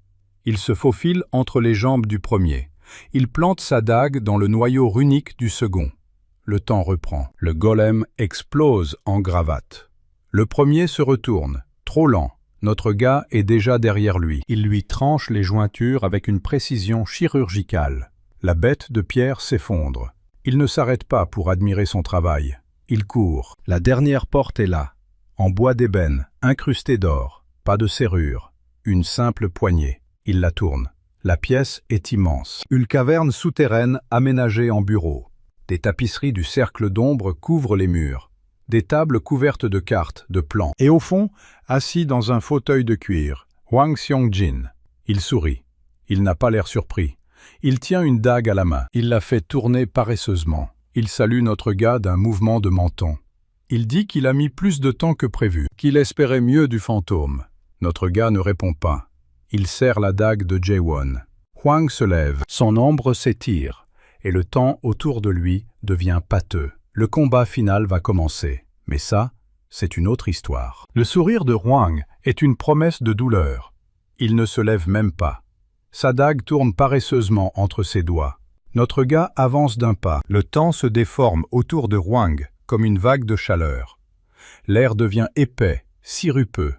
Il se faufile entre les jambes du premier. Il plante sa dague dans le noyau runique du second. Le temps reprend. Le golem explose en gravate. Le premier se retourne. Trop lent. Notre gars est déjà derrière lui. Il lui tranche les jointures avec une précision chirurgicale. La bête de pierre s'effondre. Il ne s'arrête pas pour admirer son travail. Il court. La dernière porte est là. En bois d'ébène, incrusté d'or. Pas de serrure. Une simple poignée. Il la tourne. La pièce est immense. Une caverne souterraine aménagée en bureau. Des tapisseries du cercle d'ombre couvrent les murs. Des tables couvertes de cartes, de plans. Et au fond, assis dans un fauteuil de cuir, Huang Xiangjin. Il sourit. Il n'a pas l'air surpris. Il tient une dague à la main. Il la fait tourner paresseusement. Il salue notre gars d'un mouvement de menton. Il dit qu'il a mis plus de temps que prévu, qu'il espérait mieux du fantôme. Notre gars ne répond pas. Il serre la dague de Jaewon. Huang se lève. Son ombre s'étire. Et le temps autour de lui devient pâteux. Le combat final va commencer. Mais ça, c'est une autre histoire. Le sourire de Huang est une promesse de douleur. Il ne se lève même pas. Sa dague tourne paresseusement entre ses doigts. Notre gars avance d'un pas. Le temps se déforme autour de Huang comme une vague de chaleur. L'air devient épais, sirupeux.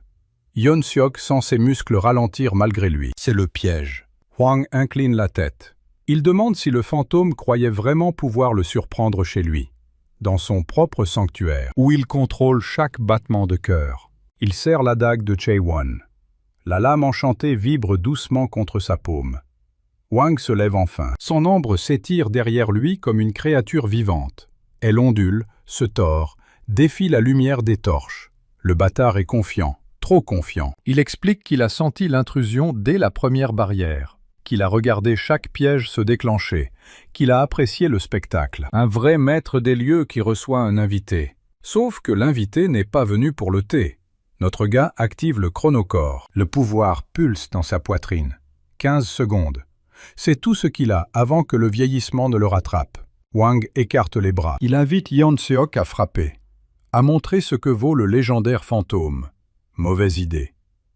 Yeon-seok sent ses muscles ralentir malgré lui. C'est le piège. Huang incline la tête. Il demande si le fantôme croyait vraiment pouvoir le surprendre chez lui, dans son propre sanctuaire, où il contrôle chaque battement de cœur. Il serre la dague de Jaewon. La lame enchantée vibre doucement contre sa paume. Huang se lève enfin. Son ombre s'étire derrière lui comme une créature vivante. Elle ondule, se tord, défie la lumière des torches. Le bâtard est confiant, trop confiant. Il explique qu'il a senti l'intrusion dès la première barrière, qu'il a regardé chaque piège se déclencher, qu'il a apprécié le spectacle. Un vrai maître des lieux qui reçoit un invité. Sauf que l'invité n'est pas venu pour le thé. Notre gars active le chronocore. Le pouvoir pulse dans sa poitrine. 15 secondes. C'est tout ce qu'il a avant que le vieillissement ne le rattrape. Huang écarte les bras. Il invite Yeon-seok à frapper, à montrer ce que vaut le légendaire fantôme. Mauvaise idée.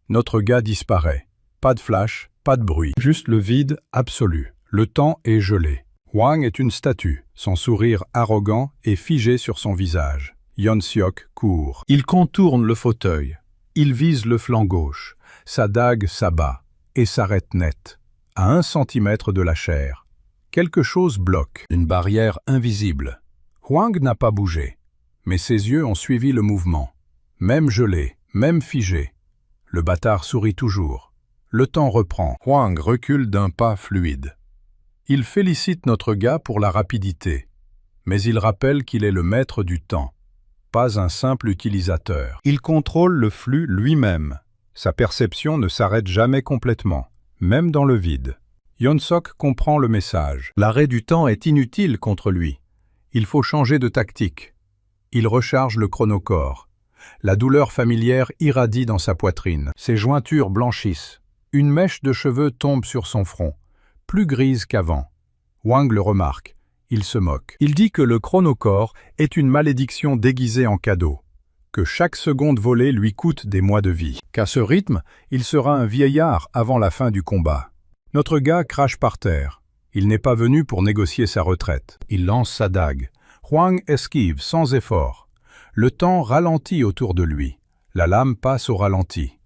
Notre gars disparaît. Pas de flash, pas de bruit. Juste le vide absolu. Le temps est gelé. Huang est une statue. Son sourire arrogant est figé sur son visage. Yeon-seok court. Il contourne le fauteuil. Il vise le flanc gauche. Sa dague s'abat et s'arrête net, à 1 centimètre de la chair. Quelque chose bloque, une barrière invisible. Huang n'a pas bougé, mais ses yeux ont suivi le mouvement. Même gelé, même figé. Le bâtard sourit toujours. Le temps reprend. Huang recule d'un pas fluide. Il félicite notre gars pour la rapidité, mais il rappelle qu'il est le maître du temps, pas un simple utilisateur. Il contrôle le flux lui-même. Sa perception ne s'arrête jamais complètement, même dans le vide. Yeon-seok comprend le message. L'arrêt du temps est inutile contre lui. Il faut changer de tactique. Il recharge le chronocore. La douleur familière irradie dans sa poitrine. Ses jointures blanchissent. Une mèche de cheveux tombe sur son front, plus grise qu'avant. Huang le remarque. Il se moque. Il dit que le chronocore est une malédiction déguisée en cadeau, que chaque seconde volée lui coûte des mois de vie, qu'à ce rythme, il sera un vieillard avant la fin du combat. Notre gars crache par terre. Il n'est pas venu pour négocier sa retraite. Il lance sa dague. Huang esquive sans effort. Le temps ralentit autour de lui. La lame passe au ralenti.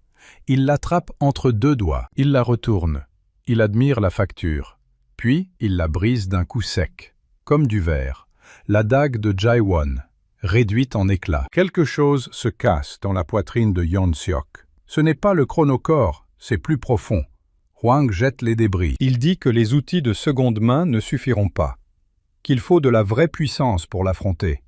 Il l'attrape entre deux doigts. Il la retourne. Il admire la facture. Puis, il la brise d'un coup sec, comme du verre. La dague de Jaewon, réduite en éclats. Quelque chose se casse dans la poitrine de Yeon-seok. Ce n'est pas le chronocore, c'est plus profond. Huang jette les débris. Il dit que les outils de seconde main ne suffiront pas, qu'il faut de la vraie puissance pour l'affronter.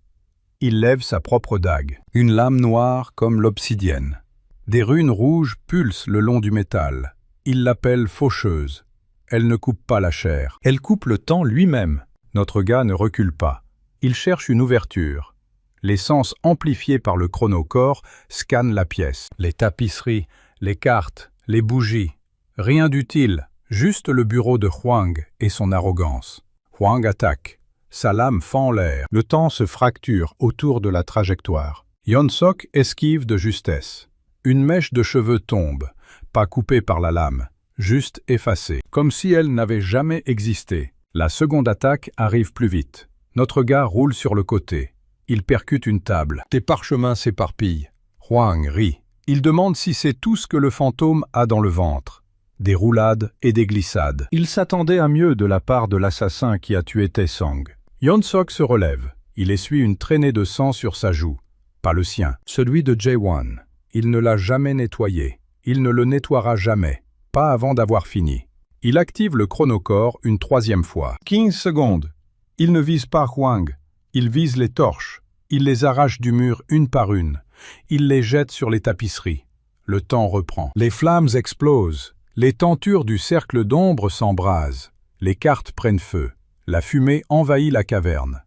Il lève sa propre dague, une lame noire comme l'obsidienne. Des runes rouges pulsent le long du métal. Il l'appelle faucheuse. Elle ne coupe pas la chair. Elle coupe le temps lui-même. Notre gars ne recule pas. Il cherche une ouverture. Les sens amplifiés par le chronocore scannent la pièce. Les tapisseries, les cartes, les bougies. Rien d'utile, juste le bureau de Huang et son arrogance. Huang attaque. Sa lame fend l'air. Le temps se fracture autour de la trajectoire. Yeon-seok esquive de justesse. Une mèche de cheveux tombe, pas coupée par la lame, juste effacée, comme si elle n'avait jamais existé. La seconde attaque arrive plus vite. Notre gars roule sur le côté. Il percute une table. Des parchemins s'éparpillent. Huang rit. Il demande si c'est tout ce que le fantôme a dans le ventre. Des roulades et des glissades. Il s'attendait à mieux de la part de l'assassin qui a tué Taesong. Yeon-seok se relève. Il essuie une traînée de sang sur sa joue. Pas le sien, celui de Jaewon. Il ne l'a jamais nettoyé. Il ne le nettoiera jamais. Pas avant d'avoir fini. Il active le chronocore une troisième fois. 15 secondes. Il ne vise pas Huang. Il vise les torches. Il les arrache du mur une par une. Il les jette sur les tapisseries. Le temps reprend. Les flammes explosent. Les tentures du cercle d'ombre s'embrasent. Les cartes prennent feu. La fumée envahit la caverne.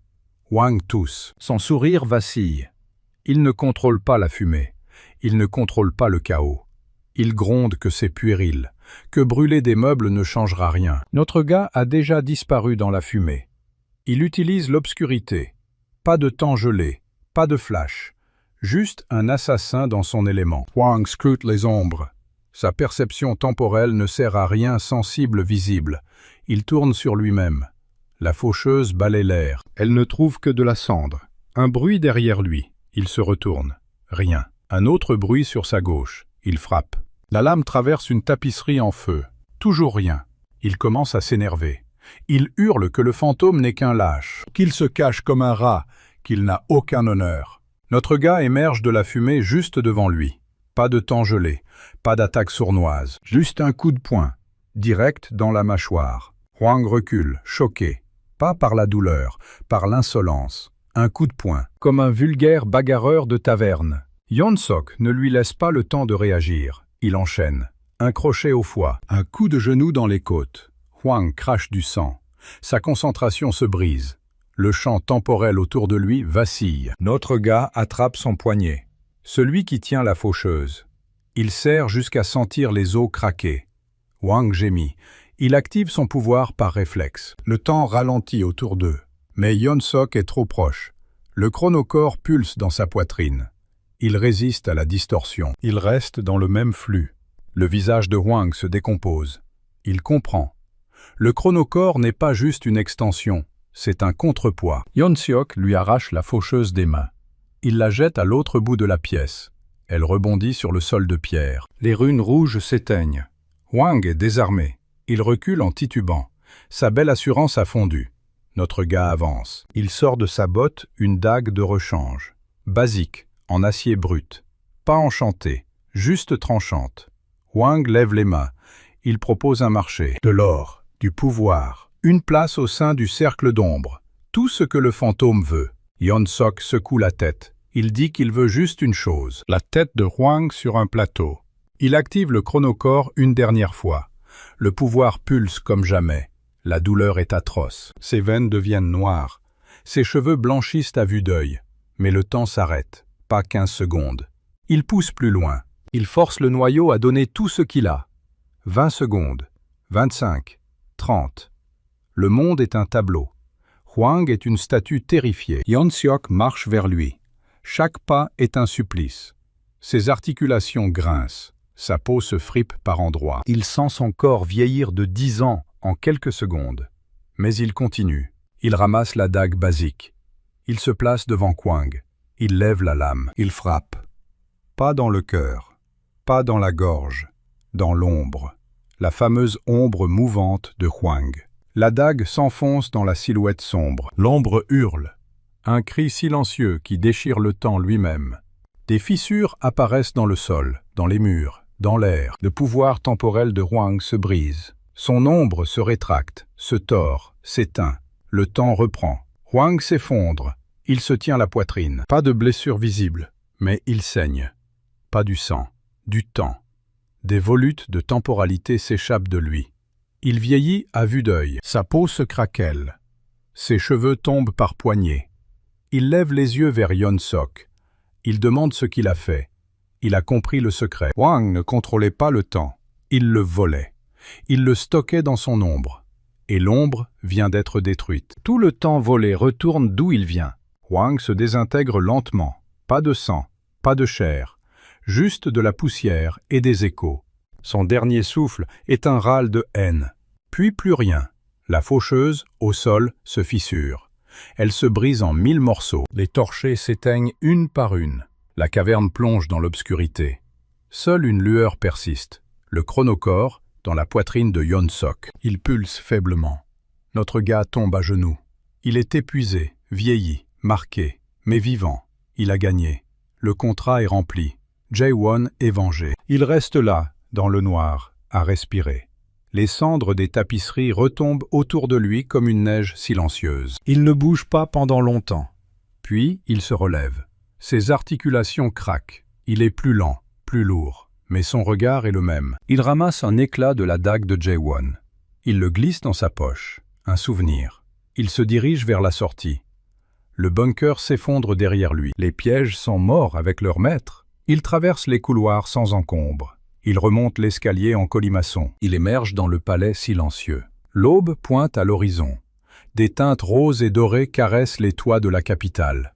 Huang tousse. Son sourire vacille. Il ne contrôle pas la fumée. Il ne contrôle pas le chaos. Il gronde que c'est puéril, que brûler des meubles ne changera rien. Notre gars a déjà disparu dans la fumée. Il utilise l'obscurité. Pas de temps gelé, pas de flash. Juste un assassin dans son élément. Huang scrute les ombres. Sa perception temporelle ne sert à rien sans cible visible. Il tourne sur lui-même. La faucheuse balaie l'air. Elle ne trouve que de la cendre. Un bruit derrière lui. Il se retourne. Rien. Un autre bruit sur sa gauche. Il frappe. La lame traverse une tapisserie en feu. Toujours rien. Il commence à s'énerver. Il hurle que le fantôme n'est qu'un lâche, qu'il se cache comme un rat, qu'il n'a aucun honneur. Notre gars émerge de la fumée juste devant lui. Pas de temps gelé, pas d'attaque sournoise, juste un coup de poing, direct dans la mâchoire. Huang recule, choqué, pas par la douleur, par l'insolence. Un coup de poing, comme un vulgaire bagarreur de taverne. Yeon-seok ne lui laisse pas le temps de réagir. Il enchaîne. Un crochet au foie, un coup de genou dans les côtes. Huang crache du sang. Sa concentration se brise. Le champ temporel autour de lui vacille. Notre gars attrape son poignet. Celui qui tient la faucheuse. Il serre jusqu'à sentir les os craquer. Huang gémit. Il active son pouvoir par réflexe. Le temps ralentit autour d'eux. Mais Yeon-seok est trop proche. Le chronocore pulse dans sa poitrine. Il résiste à la distorsion. Il reste dans le même flux. Le visage de Huang se décompose. Il comprend. Le chronocore n'est pas juste une extension, c'est un contrepoids. Yeon-seok lui arrache la faucheuse des mains. Il la jette à l'autre bout de la pièce. Elle rebondit sur le sol de pierre. Les runes rouges s'éteignent. Huang est désarmé. Il recule en titubant. Sa belle assurance a fondu. Notre gars avance. Il sort de sa botte une dague de rechange. Basique, en acier brut. Pas enchantée, juste tranchante. Huang lève les mains. Il propose un marché. De l'or, du pouvoir. Une place au sein du cercle d'ombre. Tout ce que le fantôme veut. Yeon-seok secoue la tête. Il dit qu'il veut juste une chose. La tête de Huang sur un plateau. Il active le chronocore une dernière fois. Le pouvoir pulse comme jamais. La douleur est atroce. Ses veines deviennent noires. Ses cheveux blanchissent à vue d'œil. Mais le temps s'arrête. Pas 15 secondes. Il pousse plus loin. Il force le noyau à donner tout ce qu'il a. 20 secondes. 25. 30. Le monde est un tableau. Hwang est une statue terrifiée. Yeon-seok marche vers lui. Chaque pas est un supplice. Ses articulations grincent. Sa peau se fripe par endroits. Il sent son corps vieillir de 10 ans en quelques secondes. Mais il continue. Il ramasse la dague basique. Il se place devant Hwang. Il lève la lame. Il frappe. Pas dans le cœur. Pas dans la gorge. Dans l'ombre. La fameuse ombre mouvante de Hwang. La dague s'enfonce dans la silhouette sombre. L'ombre hurle. Un cri silencieux qui déchire le temps lui-même. Des fissures apparaissent dans le sol, dans les murs, dans l'air. Le pouvoir temporel de Hwang se brise. Son ombre se rétracte, se tord, s'éteint. Le temps reprend. Hwang s'effondre. Il se tient la poitrine. Pas de blessure visible, mais il saigne. Pas du sang, du temps. Des volutes de temporalité s'échappent de lui. Il vieillit à vue d'œil. Sa peau se craquelle. Ses cheveux tombent par poignées. Il lève les yeux vers Yeon-seok. Il demande ce qu'il a fait. Il a compris le secret. Hwang ne contrôlait pas le temps. Il le volait. Il le stockait dans son ombre. Et l'ombre vient d'être détruite. Tout le temps volé retourne d'où il vient. Hwang se désintègre lentement. Pas de sang, pas de chair. Juste de la poussière et des échos. Son dernier souffle est un râle de haine. Puis plus rien. La faucheuse, au sol, se fissure. Elle se brise en 1000 morceaux. Les torchées s'éteignent une par une. La caverne plonge dans l'obscurité. Seule une lueur persiste. Le chronocore dans la poitrine de Yeon-seok. Il pulse faiblement. Notre gars tombe à genoux. Il est épuisé, vieilli, marqué, mais vivant. Il a gagné. Le contrat est rempli. Jae-won est vengé. Il reste là, dans le noir, à respirer. Les cendres des tapisseries retombent autour de lui comme une neige silencieuse. Il ne bouge pas pendant longtemps. Puis, il se relève. Ses articulations craquent. Il est plus lent, plus lourd, mais son regard est le même. Il ramasse un éclat de la dague de Jae-won. Il le glisse dans sa poche. Un souvenir. Il se dirige vers la sortie. Le bunker s'effondre derrière lui. Les pièges sont morts avec leur maître. Il traverse les couloirs sans encombre. Il remonte l'escalier en colimaçon. Il émerge dans le palais silencieux. L'aube pointe à l'horizon. Des teintes roses et dorées caressent les toits de la capitale.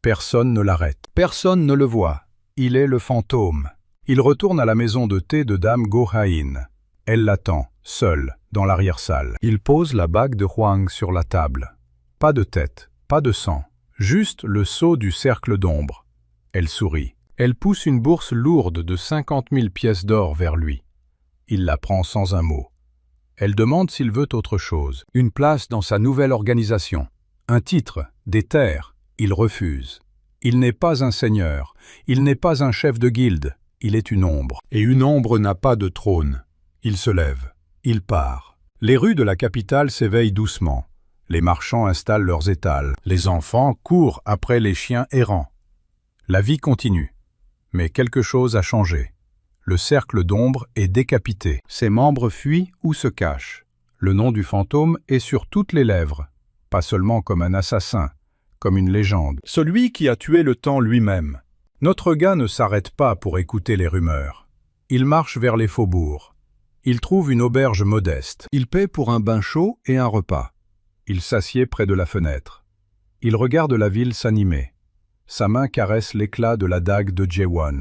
Personne ne l'arrête. Personne ne le voit. Il est le fantôme. Il retourne à la maison de thé de Dame Go-hain. Elle l'attend, seule, dans l'arrière-salle. Il pose la bague de Hwang sur la table. Pas de tête, pas de sang. Juste le sceau du cercle d'ombre. Elle sourit. Elle pousse une bourse lourde de 50 000 pièces d'or vers lui. Il la prend sans un mot. Elle demande s'il veut autre chose. Une place dans sa nouvelle organisation. Un titre, des terres. Il refuse. Il n'est pas un seigneur. Il n'est pas un chef de guilde. Il est une ombre. Et une ombre n'a pas de trône. Il se lève. Il part. Les rues de la capitale s'éveillent doucement. Les marchands installent leurs étals. Les enfants courent après les chiens errants. La vie continue. Mais quelque chose a changé. Le cercle d'ombre est décapité. Ses membres fuient ou se cachent. Le nom du fantôme est sur toutes les lèvres. Pas seulement comme un assassin, comme une légende. Celui qui a tué le temps lui-même. Notre gars ne s'arrête pas pour écouter les rumeurs. Il marche vers les faubourgs. Il trouve une auberge modeste. Il paie pour un bain chaud et un repas. Il s'assied près de la fenêtre. Il regarde la ville s'animer. Sa main caresse l'éclat de la dague de Jae-won.